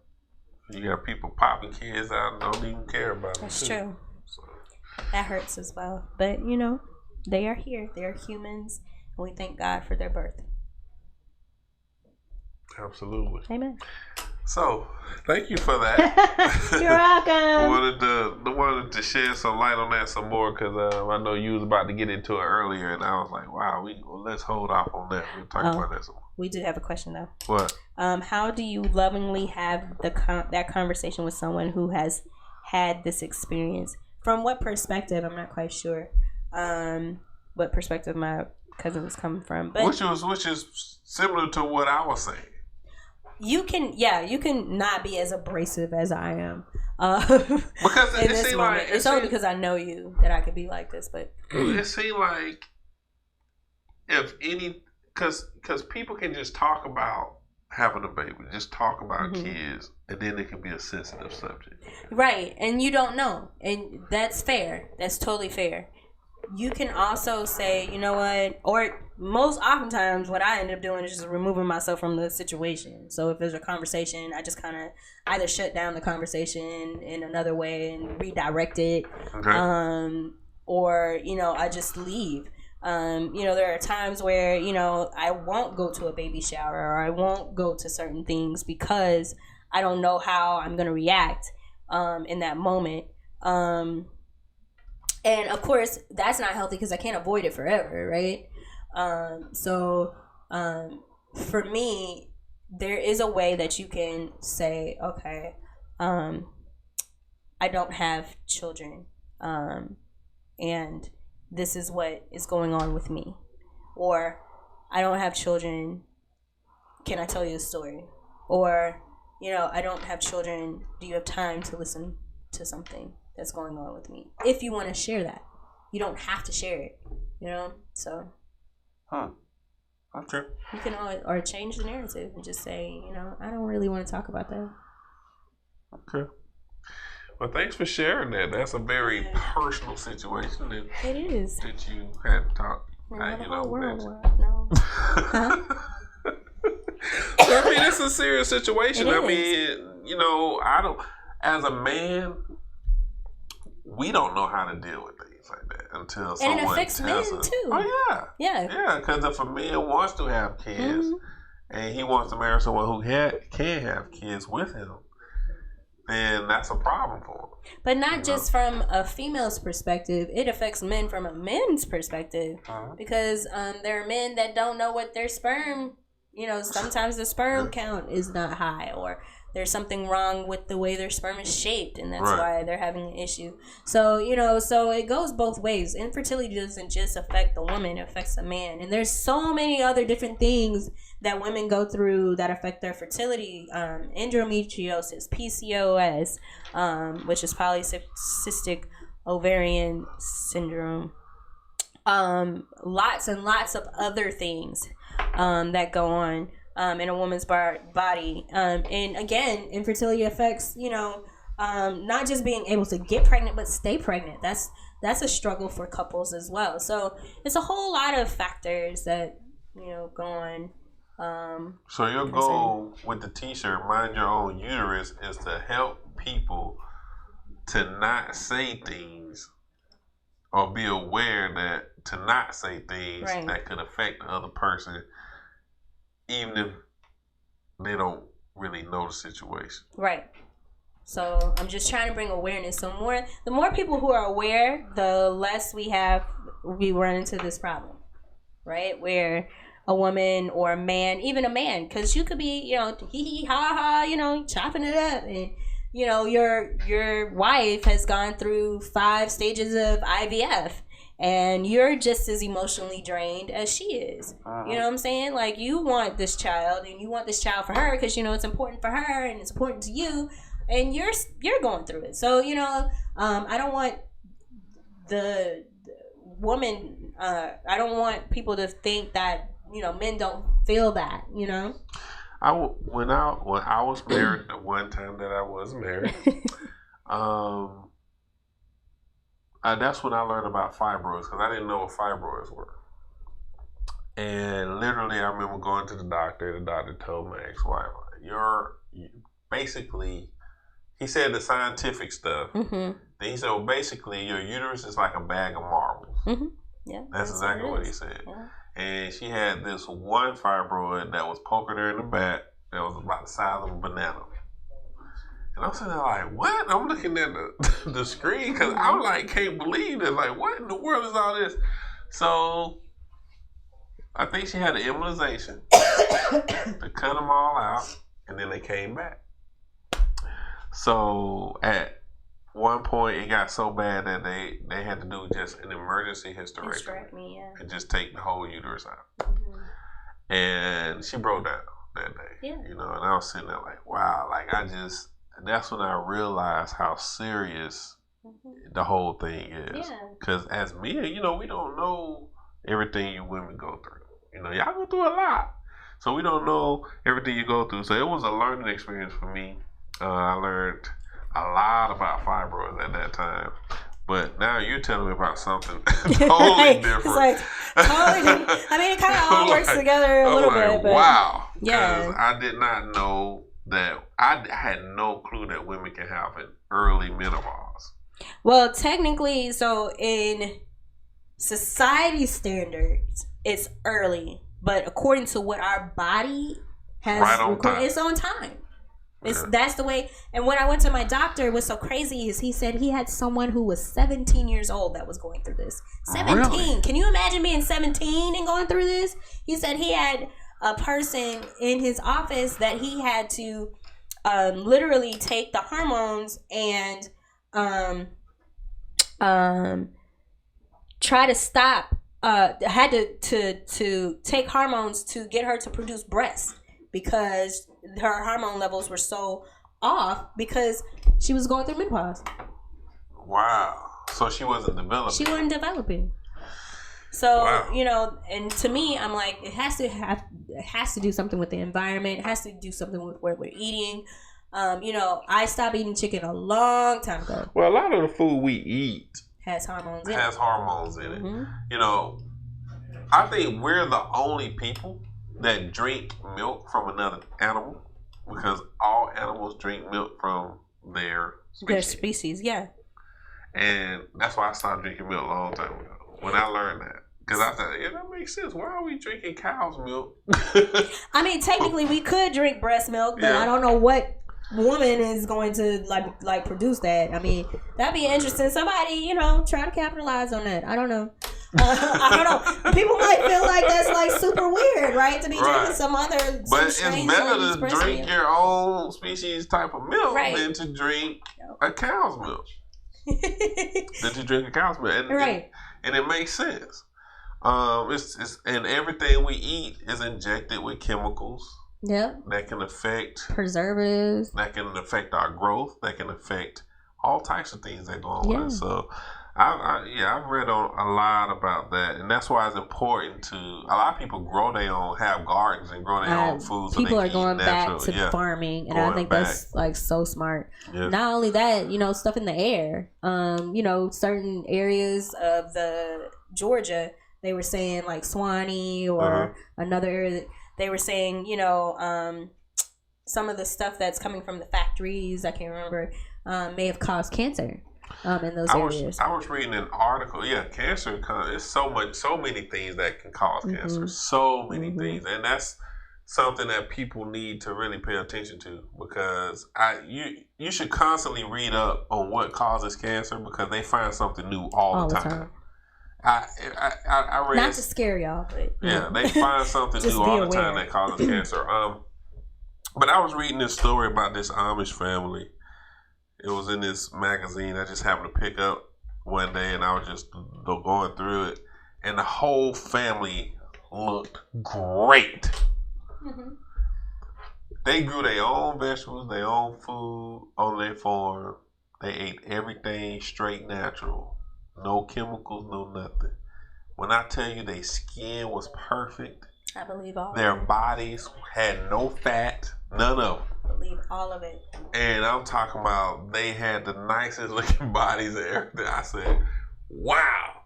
Speaker 1: You got people popping kids out and don't even care about them.
Speaker 2: That's true. So. That hurts as well. But, they are here. They are humans. And we thank God for their birth.
Speaker 1: Absolutely.
Speaker 2: Amen.
Speaker 1: So, thank you for that.
Speaker 2: You're welcome.
Speaker 1: wanted to shed some light on that some more because I know you was about to get into it earlier, and I was like, wow, let's hold off on that. We'll talk about that some more.
Speaker 2: We do have a question though.
Speaker 1: What?
Speaker 2: How do you lovingly have that conversation with someone who has had this experience? From what perspective? I'm not quite sure. What perspective my cousin was coming from, but
Speaker 1: which is similar to what I was saying.
Speaker 2: You can not be as abrasive as I am.
Speaker 1: Because
Speaker 2: in this moment, it's only because I know you that I could be like this. But
Speaker 1: it seemed like because people can just talk about having a baby, just talk about kids, and then it can be a sensitive subject.
Speaker 2: Right, and you don't know, and that's fair. That's totally fair. You can also say, you know what, or most oftentimes what I end up doing is just removing myself from the situation. So if there's a conversation, I just kind of either shut down the conversation in another way and redirect it, or, I just leave. There are times where, I won't go to a baby shower or I won't go to certain things because I don't know how I'm going to react in that moment. And of course, that's not healthy because I can't avoid it forever, right? For me, there is a way that you can say, okay, I don't have children, and this is what is going on with me. Or, I don't have children, can I tell you a story? Or, I don't have children, do you have time to listen to something that's going on with me? If you want to share that. You don't have to share it, so.
Speaker 1: Okay.
Speaker 2: You can or change the narrative and just say, I don't really want to talk about that.
Speaker 1: Okay. Well, thanks for sharing that. That's a very personal situation that
Speaker 2: it is
Speaker 1: that you had to talk.
Speaker 2: The whole world. No. Huh?
Speaker 1: I mean, it's a serious situation. I mean, I don't. As a man, we don't know how to deal with things like that until someone
Speaker 2: and it affects men
Speaker 1: us.
Speaker 2: too.
Speaker 1: Oh yeah. Because if a man wants to have kids and he wants to marry someone who can have kids with him, then that's a problem for him.
Speaker 2: But not just from a female's perspective. It affects men from a men's perspective. Because there are men that don't know what their sperm, sometimes the sperm count is not high, or there's something wrong with the way their sperm is shaped, and that's why they're having an issue. So, so it goes both ways. Infertility doesn't just affect the woman, it affects the man. And there's so many other different things that women go through that affect their fertility. Endometriosis, PCOS, which is polycystic ovarian syndrome. Lots and lots of other things that go on in a woman's body. And again, infertility affects, not just being able to get pregnant, but stay pregnant. That's a struggle for couples as well. So it's a whole lot of factors that, go on.
Speaker 1: So your goal with the t-shirt, Mind Your Own Uterus, is to help people to not say things or be aware that to not say things that could affect the other person, even if they don't really know the situation.
Speaker 2: Right. So I'm just trying to bring awareness. So the more people who are aware, the less we run into this problem, right? Where a woman or a man, even a man, because you could be, hee hee ha ha, chopping it up, and your wife has gone through 5 stages of IVF, and you're just as emotionally drained as she is. You know what I'm saying? Like, you want this child, and you want this child for her because it's important for her and it's important to you, and you're going through it. So I don't want the woman. I don't want people to think that men don't feel that. When I was married, the one time that I was married, that's when I learned about fibroids, because I didn't know what fibroids were. And literally, I remember going to the doctor. The doctor told my ex-wife, basically, he said the scientific stuff. Then he said, well, basically, your uterus is like a bag of marbles. Yeah,
Speaker 1: that's exactly what he said. Yeah. And she had this one fibroid that was poking her in the back that was about the size of a banana. And I'm sitting there like, what? I'm looking at the screen because I'm like, can't believe it. Like, what in the world is all this? So I think she had an immunization to cut them all out, and then they came back. So at one point, it got so bad that they had to do just an emergency hysterectomy and just take the whole uterus out. And she broke down that day, and I was sitting there like, wow, like that's when I realized how serious the whole thing is. Because as men, we don't know everything you women go through. Y'all go through a lot. So we don't know everything you go through. So it was a learning experience for me. I learned a lot about fibroids at that time. But now you're telling me about something totally different. It's like totally different. I mean, it kind of all works together a little bit. But wow. Because I did not know that. I had no clue that women can have an early menopause.
Speaker 2: Well, technically, so in society standards, it's early. But according to what our body has
Speaker 1: it's on time.
Speaker 2: It's on time. That's the way. And when I went to my doctor, what's so crazy is he said he had someone who was 17 years old that was going through this. 17. Really? Can you imagine being 17 and going through this? He said he had a person in his office that he had to literally take the hormones and try to stop. Had to take hormones to get her to produce breasts because her hormone levels were so off because she was going through menopause.
Speaker 1: Wow. So she wasn't developing.
Speaker 2: She wasn't developing. So, and to me, I'm like, it has to do something with the environment. It has to do something with what we're eating. I stopped eating chicken a long time ago.
Speaker 1: Well, a lot of the food we eat
Speaker 2: has hormones in it.
Speaker 1: Mm-hmm. I think we're the only people that drink milk from another animal because all animals drink milk from their species.
Speaker 2: Their species, yeah.
Speaker 1: And that's why I stopped drinking milk a long time ago when I learned that. Because I thought, that makes sense. Why are we drinking cow's milk?
Speaker 2: I mean, technically we could drink breast milk, but I don't know what woman is going to like produce that. I mean, that'd be interesting. Somebody, try to capitalize on that. I don't know. I don't know. People might feel like that's like super weird, right? To be drinking some other.
Speaker 1: But it's better to drink your own species type of milk than to drink a cow's milk. And it makes sense. It's and everything we eat is injected with chemicals.
Speaker 2: Yep.
Speaker 1: That can affect
Speaker 2: preservatives.
Speaker 1: That can affect our growth. That can affect all types of things that go on with it. So, I've read on a lot about that, and that's why it's important to. A lot of people have gardens and grow their own foods.
Speaker 2: People are going back to farming, and I think that's like so smart. Yes. Not only that, stuff in the air. Certain areas of the Georgia, they were saying like Swanee or another area. They were saying, some of the stuff that's coming from the factories, I can't remember, may have caused cancer in those areas.
Speaker 1: I was reading an article. Yeah, cancer is so many things that can cause cancer. So many things, and that's something that people need to really pay attention to because you should constantly read up on what causes cancer because they find something new all the time. I read,
Speaker 2: not to scare y'all, but
Speaker 1: they find something new all the time that causes cancer. But I was reading this story about this Amish family. It was in this magazine I just happened to pick up one day, and I was just going through it, and the whole family looked great. Mm-hmm. They grew their own vegetables, their own food on their farm. They ate everything straight natural. No chemicals, no nothing. When I tell you their skin was perfect,
Speaker 2: I believe all.
Speaker 1: Their bodies had no fat, none of them.
Speaker 2: I believe all of it.
Speaker 1: And I'm talking about they had the nicest looking bodies and everything. I said, wow.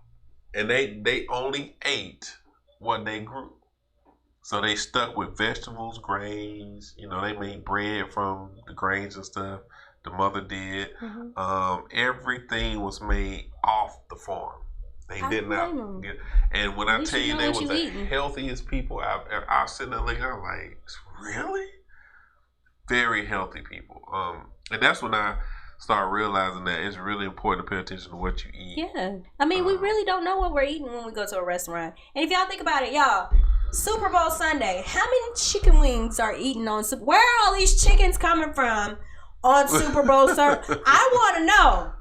Speaker 1: And they only ate what they grew. So they stuck with vegetables, grains. They made bread from the grains and stuff. The mother did. Mm-hmm. Everything was made off the farm. They did not get. And when I tell you they was the healthiest people I was sitting there looking, I'm like, really? Very healthy people. And that's when I started realizing that it's really important to pay attention to what you eat.
Speaker 2: Yeah. I mean, we really don't know what we're eating when we go to a restaurant. And if y'all think about it, y'all, Super Bowl Sunday, how many chicken wings are eaten on Super Bowl? Where are all these chickens coming from on Super Bowl Sunday? I want to know.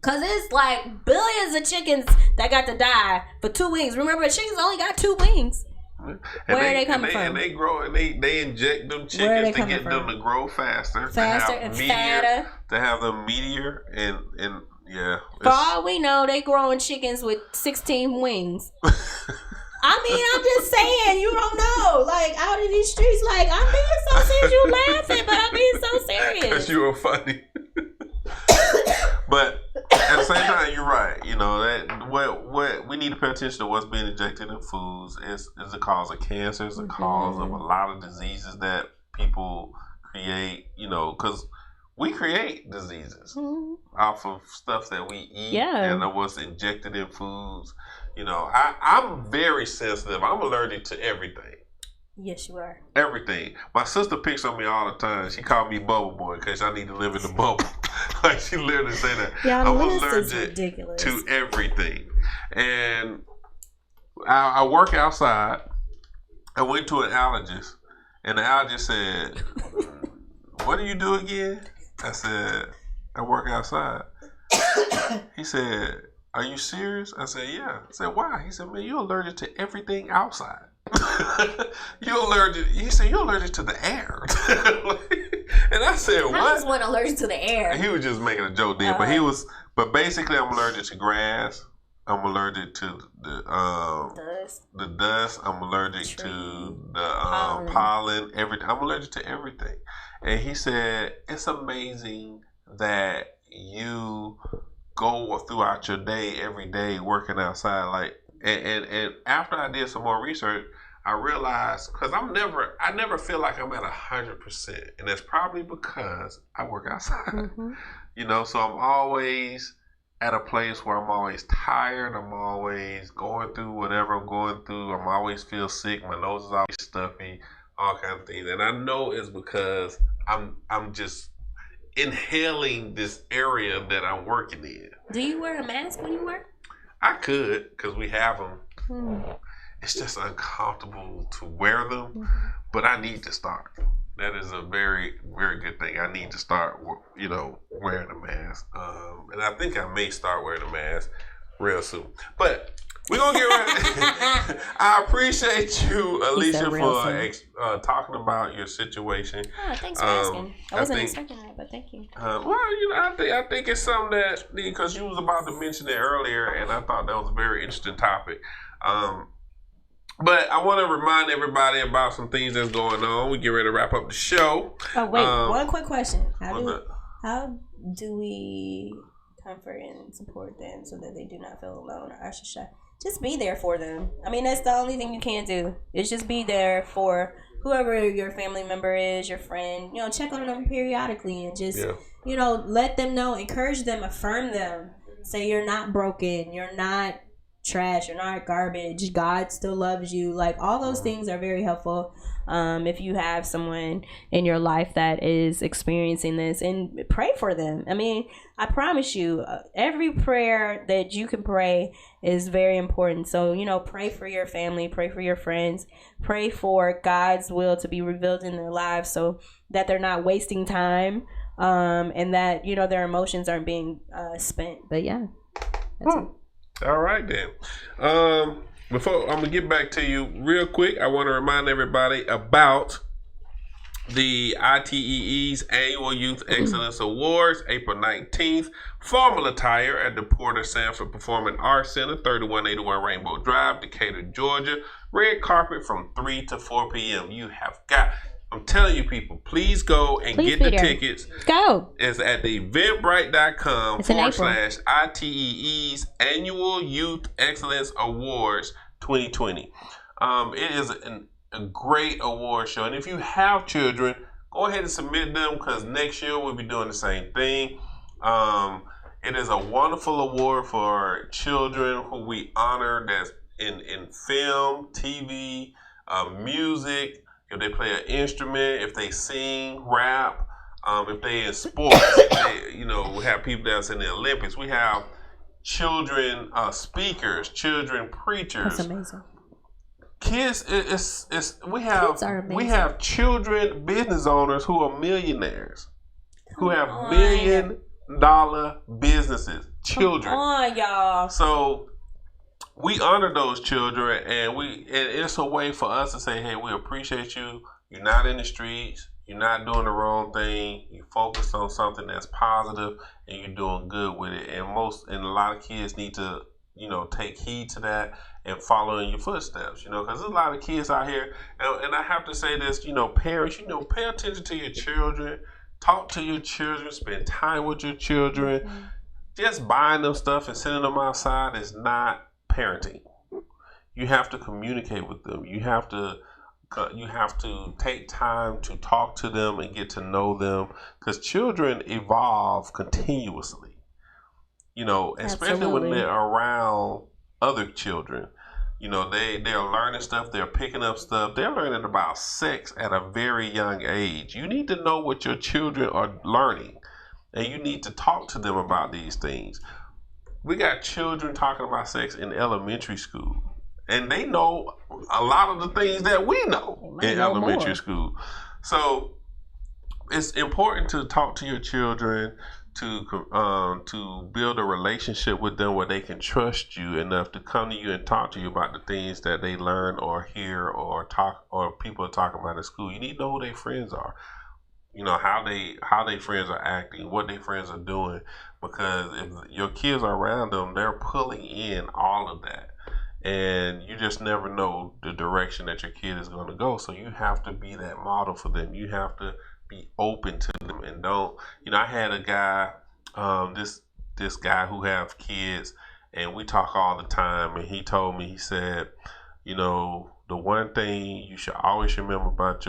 Speaker 2: Because it's like billions of chickens that got to die for 2 wings. Remember, chickens only got 2 wings. Where are they coming from?
Speaker 1: And they grow, and they inject them chickens to get them to grow faster
Speaker 2: and fatter.
Speaker 1: To have them meatier and yeah.
Speaker 2: For all we know, they growing chickens with 16 wings. I mean, I'm just saying, you don't know. Like, out in these streets, like, I'm being so serious. You laughing, but I'm being so serious. Because
Speaker 1: you were funny. But at the same time, you're right. That what we need to pay attention to what's being injected in foods is the cause of cancer. It's the cause of a lot of diseases that people create. Because we create diseases off of stuff that we eat and what's injected in foods. I'm very sensitive. I'm allergic to everything.
Speaker 2: Yes, you are.
Speaker 1: Everything. My sister picks on me all the time. She called me Bubble Boy because I need to live in the bubble. Like, she literally say that.
Speaker 2: Yeah,
Speaker 1: I'm
Speaker 2: this is
Speaker 1: allergic
Speaker 2: ridiculous.
Speaker 1: to everything. And I work outside. I went to an allergist, and the allergist said, "What do you do again?" I said, "I work outside." He said, "Are you serious?" I said, "Yeah." I said, "Why?" He said, "Man, you're allergic to everything outside." You're allergic. He said, "You're allergic to the air." And I said, "What?"
Speaker 2: How is one allergic to the air?
Speaker 1: He was just making a joke then, but basically, I'm allergic to grass. I'm allergic to the dust. I'm allergic to the pollen. Everything. I'm allergic to everything. And he said, "It's amazing that you go throughout your day every day working outside." Like, and after I did some more research, I realized, because I never feel like I'm at 100%, and that's probably because I work outside. Mm-hmm. You know, so I'm always at a place where I'm always tired. I'm always going through whatever I'm going through. I'm always feel sick. My nose is always stuffy, all kinds of things. And I know it's because I'm just inhaling this area that I'm working in.
Speaker 2: Do you wear a mask when you work?
Speaker 1: I could, because we have them. It's just uncomfortable to wear them, but I need to start. That is a very, very good thing. I need to start, wearing a mask. And I think I may start wearing a mask real soon. But we're going to get right. I appreciate you, Alishia, for talking about your situation.
Speaker 2: Oh, thanks for asking. I wasn't expecting that, but thank you.
Speaker 1: I think it's something that, because you was about to mention it earlier, and I thought that was a very interesting topic. But I want to remind everybody about some things that's going on. We get ready to wrap up the show.
Speaker 2: Oh, wait. One quick question. How do we comfort and support them so that they do not feel alone? Or I should just be there for them. I mean, that's the only thing you can do. Is just be there for whoever your family member is, your friend. Check on them periodically and just, let them know, encourage them, affirm them. Say you're not broken. You're not trash, you're not garbage, God still loves you. Like, all those things are very helpful if you have someone in your life that is experiencing this, and pray for them. I mean, I promise you, every prayer that you can pray is very important. So, pray for your family, pray for your friends, pray for God's will to be revealed in their lives so that they're not wasting time, and that, their emotions aren't being spent. But yeah, that's it.
Speaker 1: All right, then. Before I'm gonna get back to you real quick, I want to remind everybody about the ITEE's Annual Youth Excellence Awards, April 19th. Formal attire at the Porter Sanford Performing Arts Center, 3181 Rainbow Drive, Decatur, Georgia. Red carpet from 3 to 4 p.m. I'm telling you, people, please go and get the tickets.
Speaker 2: Go.
Speaker 1: It's at the eventbrite.com/ITEE's Annual Youth Excellence Awards 2020. It is a great award show. And if you have children, go ahead and submit them, because next year we'll be doing the same thing. It is a wonderful award for children who we honor that's in film, TV, music. If they play an instrument, if they sing, rap, if they in sports, we have people that's in the Olympics. We have children speakers, children preachers.
Speaker 2: That's amazing.
Speaker 1: Kids, we have children business owners who are millionaires, who have $1 million businesses. Children.
Speaker 2: Come on, y'all.
Speaker 1: So we honor those children, and it's a way for us to say, hey, we appreciate you. You're not in the streets. You're not doing the wrong thing. You focus on something that's positive, and you're doing good with it. And a lot of kids need to, take heed to that and follow in your footsteps, because there's a lot of kids out here. And I have to say this, parents, pay attention to your children. Talk to your children. Spend time with your children. Mm-hmm. Just buying them stuff and sending them outside is not parenting. You have to communicate with them. You have to take time to talk to them and get to know them, because children evolve continuously. Especially when they're around other children. You know, they're learning stuff. They're picking up stuff. They're learning about sex at a very young age. You need to know what your children are learning, and you need to talk to them about these things. We got children talking about sex in elementary school, and they know a lot of the things that we know in elementary school. So it's important to talk to your children, to build a relationship with them where they can trust you enough to come to you and talk to you about the things that they learn or hear or talk or people are talking about in school. You need to know who their friends are. You know, how they friends are acting, what their friends are doing, because if your kids are around them, they're pulling in all of that. And you just never know the direction that your kid is going to go. So you have to be that model for them. You have to be open to them and don't. You know, I had a guy, this guy who have kids, and we talk all the time. And he told me, he said, you know, the one thing you should always remember about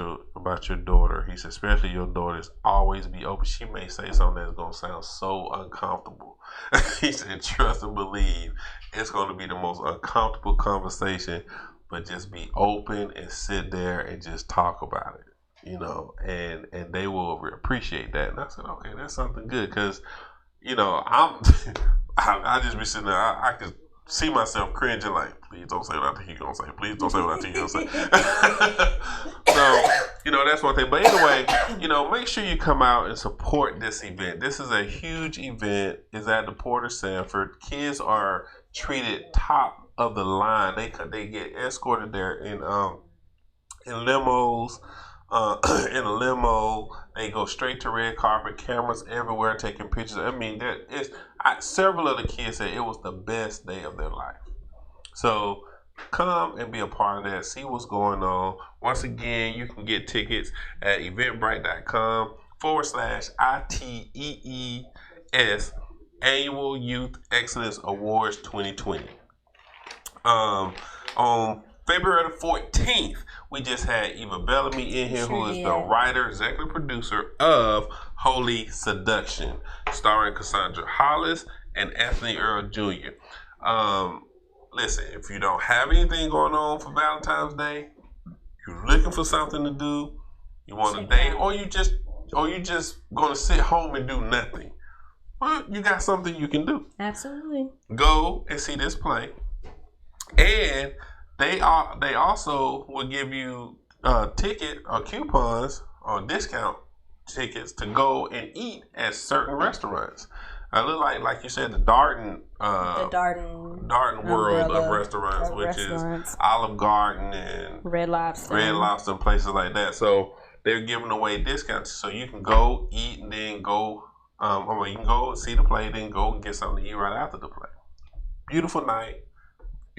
Speaker 1: your daughter, he said, especially your daughter, is always be open. She may say something that's gonna sound so uncomfortable. He said, trust and believe it's gonna be the most uncomfortable conversation, but just be open and sit there and just talk about it. You know, and they will appreciate that. And I said, okay, that's something good, because you know, I just be sitting there. I could see myself cringing, like, please don't say what I think you're going to say. Please don't say what I think you're going to say. So, you know, that's one thing. But anyway, you know, make sure you come out and support this event. This is a huge event. It's at the Porter Sanford. Kids are treated top of the line. They get escorted there in limos. In a limo, they go straight to red carpet, cameras everywhere taking pictures. I mean, several of the kids said it was the best day of their life. So come and be a part of that. See what's going on. Once again, you can get tickets at eventbrite.com/ITEES Annual Youth Excellence Awards 2020. On February the 14th, we just had Eva Bellamy in here, who is the writer, executive producer of Holy Seduction, starring Cassandra Hollis and Anthony Earl Jr. Listen, if you don't have anything going on for Valentine's Day, you're looking for something to do, you want a date, or you just going to sit home and do nothing, well, you got something you can do.
Speaker 2: Absolutely.
Speaker 1: Go and see this play, and they also will give you ticket or coupons or discount tickets to go and eat at certain restaurants. I look like you said, the Didnt world of restaurants, which is Olive Garden and
Speaker 2: Red Lobster
Speaker 1: and places like that. So they're giving away discounts, so you can go eat and then go. You can go see the play, then go and get something to eat right after the play. Beautiful night.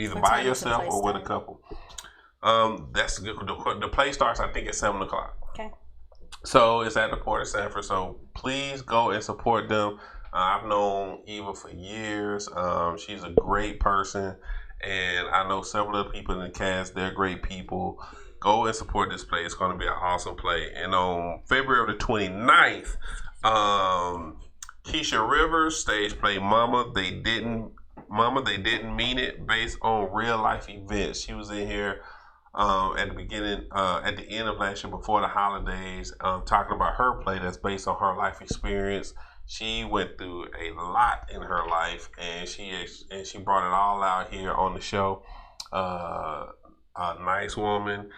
Speaker 1: Either by yourself or with a couple. That's good. The play starts, I think, at 7:00.
Speaker 2: Okay.
Speaker 1: So it's at the Porter Sanford. So please go and support them. I've known Eva for years. She's a great person, and I know several of the people in the cast. They're great people. Go and support this play. It's going to be an awesome play. And on February the 29th, Keisha Rivers stage play Mama, They Didn't Mean It, based on real life events. She was in here at the end of last year, before the holidays, talking about her play that's based on her life experience. She went through a lot in her life, and she brought it all out here on the show. A nice woman.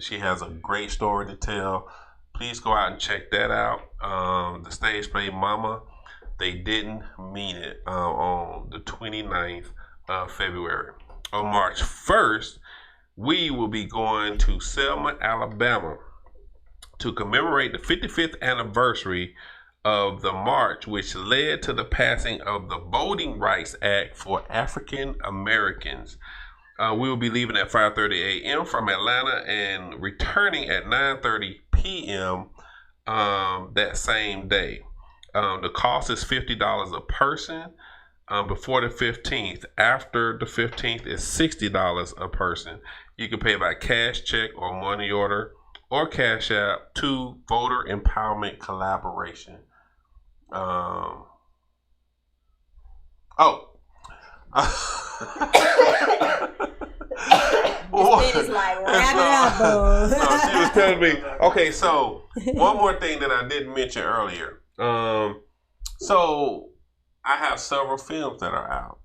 Speaker 1: She has a great story to tell. Please go out and check that out. The stage play Mama, They Didn't Mean It, on the 29th of February. On March 1st, we will be going to Selma, Alabama to commemorate the 55th anniversary of the march which led to the passing of the Voting Rights Act for African Americans. We will be leaving at 5:30 a.m. from Atlanta and returning at 9:30 p.m. That same day. The cost is $50 a person before the 15th. After the 15th is $60 a person. You can pay by cash, check, or money order, or Cash App to Voter Empowerment Collaboration.
Speaker 2: Ben is like, wrap it up, boo.
Speaker 1: No, she was telling me. Okay, so one more thing that I didn't mention earlier. So I have several films that are out.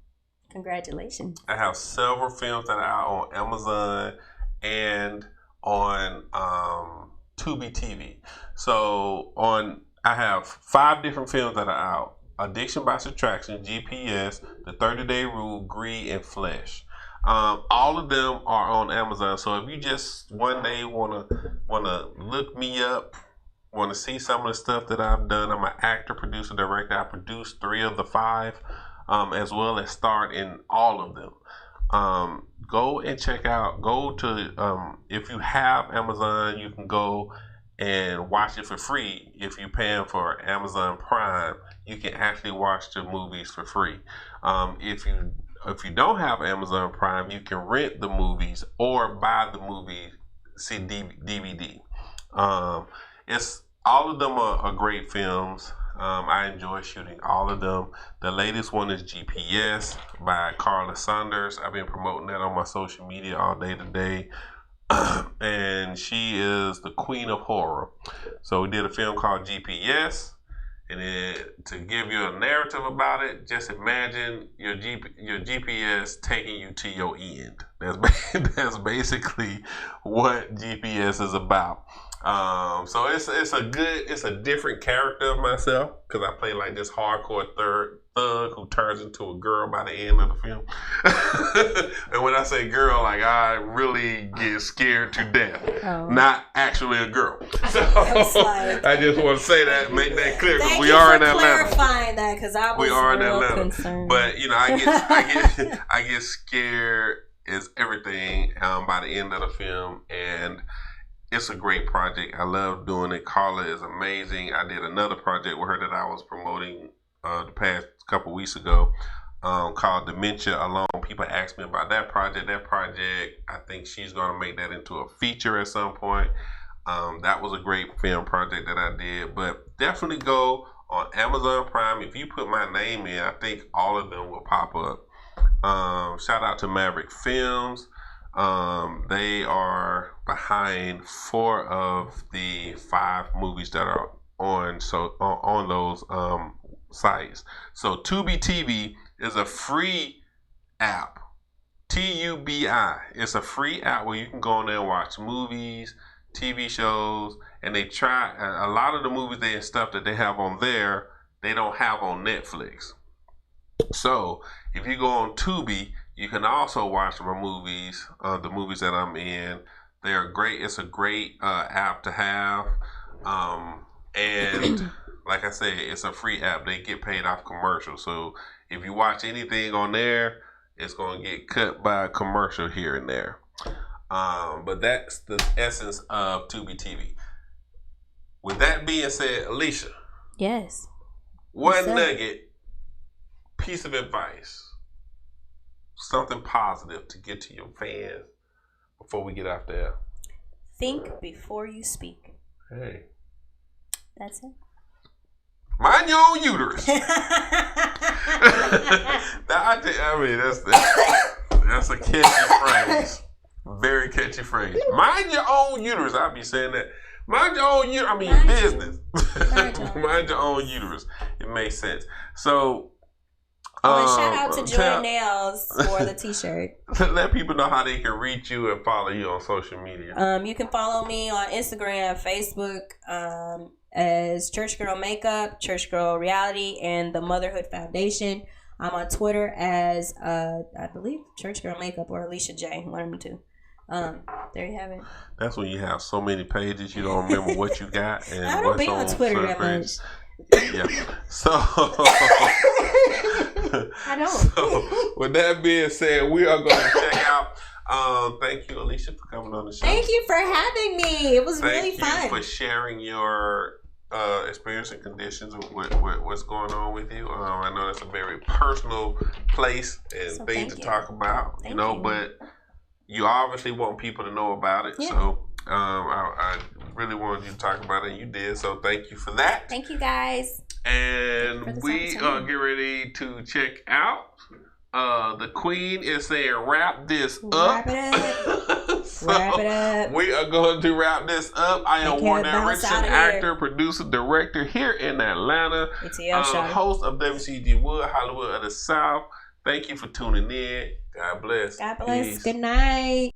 Speaker 2: Congratulations.
Speaker 1: I have several films that are out on Amazon and on Tubi TV. So I have 5 different films that are out. Addiction by Subtraction, GPS, The 30-Day Rule, Greed, and Flesh. All of them are on Amazon. So if you just one day wanna look me up, want to see some of the stuff that I've done, I'm an actor, producer, director. I produced 3 of the 5, as well as starred in all of them. Go and check out. Go to if you have Amazon, you can go and watch it for free. If you're paying for Amazon Prime, you can actually watch the movies for free. If you don't have Amazon Prime, you can rent the movies or buy the movie DVD. It's all of them are great films. I enjoy shooting all of them. The latest one is GPS by Carla Saunders. I've been promoting that on my social media all day today. And she is the queen of horror. So we did a film called GPS. And then to give you a narrative about it, just imagine your GPS taking you to your end. That's basically what GPS is about. So it's a different character of myself because I play like this hardcore thug who turns into a girl by the end of the film. And when I say girl, like I really get scared to death, not actually a girl. So I just want to say that, make that clear because we are in Atlanta.
Speaker 2: Clarifying that because I was real concerned.
Speaker 1: But you know, I get scared as everything by the end of the film, and it's a great project. I love doing it. Carla is amazing. I did another project with her that I was promoting the past couple weeks ago called Dementia Alone. People ask me about that project. I think she's going to make that into a feature at some point. That was a great film project that I did. But definitely go on Amazon Prime. If you put my name in, I think all of them will pop up. Shout out to Maverick Films. They are behind 4 of the 5 movies that are on those sites. So Tubi TV is a free app. TUBI. It's a free app where you can go on there and watch movies, TV shows, and they try a lot of the movies and stuff that they have on there, they don't have on Netflix. So if you go on Tubi, you can also watch my movies, the movies that I'm in. They are great. It's a great app to have. And like I said, it's a free app. They get paid off commercials. So if you watch anything on there, it's going to get cut by a commercial here and there. But that's the essence of Tubi TV. With that being said, Alishia.
Speaker 2: Yes.
Speaker 1: One nugget, piece of advice, something positive to get to your fans before we get out there.
Speaker 2: Think before you speak.
Speaker 1: Hey.
Speaker 2: That's it.
Speaker 1: Mind your own uterus. That's a catchy phrase. Very catchy phrase. Mind your own uterus. I'll be saying that. Mind your own uterus. Business. Mind your own uterus. It makes sense. So,
Speaker 2: shout out to Joy Nails for the t-shirt.
Speaker 1: Let people know how they can reach you and follow you on social media.
Speaker 2: You can follow me on Instagram, Facebook, as Church Girl Makeup, Church Girl Reality, and the Motherhood Foundation. I'm on Twitter as I believe Church Girl Makeup or Alishia J, one of them two. There you have it.
Speaker 1: That's when you have so many pages you don't remember what you got. And
Speaker 2: I don't be on Twitter that much.
Speaker 1: Yeah. So
Speaker 2: I don't.
Speaker 1: So with that being said, we are going to check out. Thank you, Alishia, for coming on the show.
Speaker 2: Thank you for having me. It was really fun.
Speaker 1: Thank you for sharing your experience and conditions with what's going on with you. I know that's a very personal place and thing to talk about, you know, but you obviously want people to know about it. Yeah. So I really wanted you to talk about it, and you did. So thank you for that.
Speaker 2: Thank you, guys.
Speaker 1: And we are getting ready to check out. The Queen is saying, wrap this up.
Speaker 2: Wrap it up. Wrap it up.
Speaker 1: We are going to wrap this up. I am Wardell Richardson, actor, producer, director here in Atlanta, host of WCEG WOOD Hollywood of the South. Thank you for tuning in. God bless.
Speaker 2: God bless.
Speaker 1: Peace.
Speaker 2: Good night.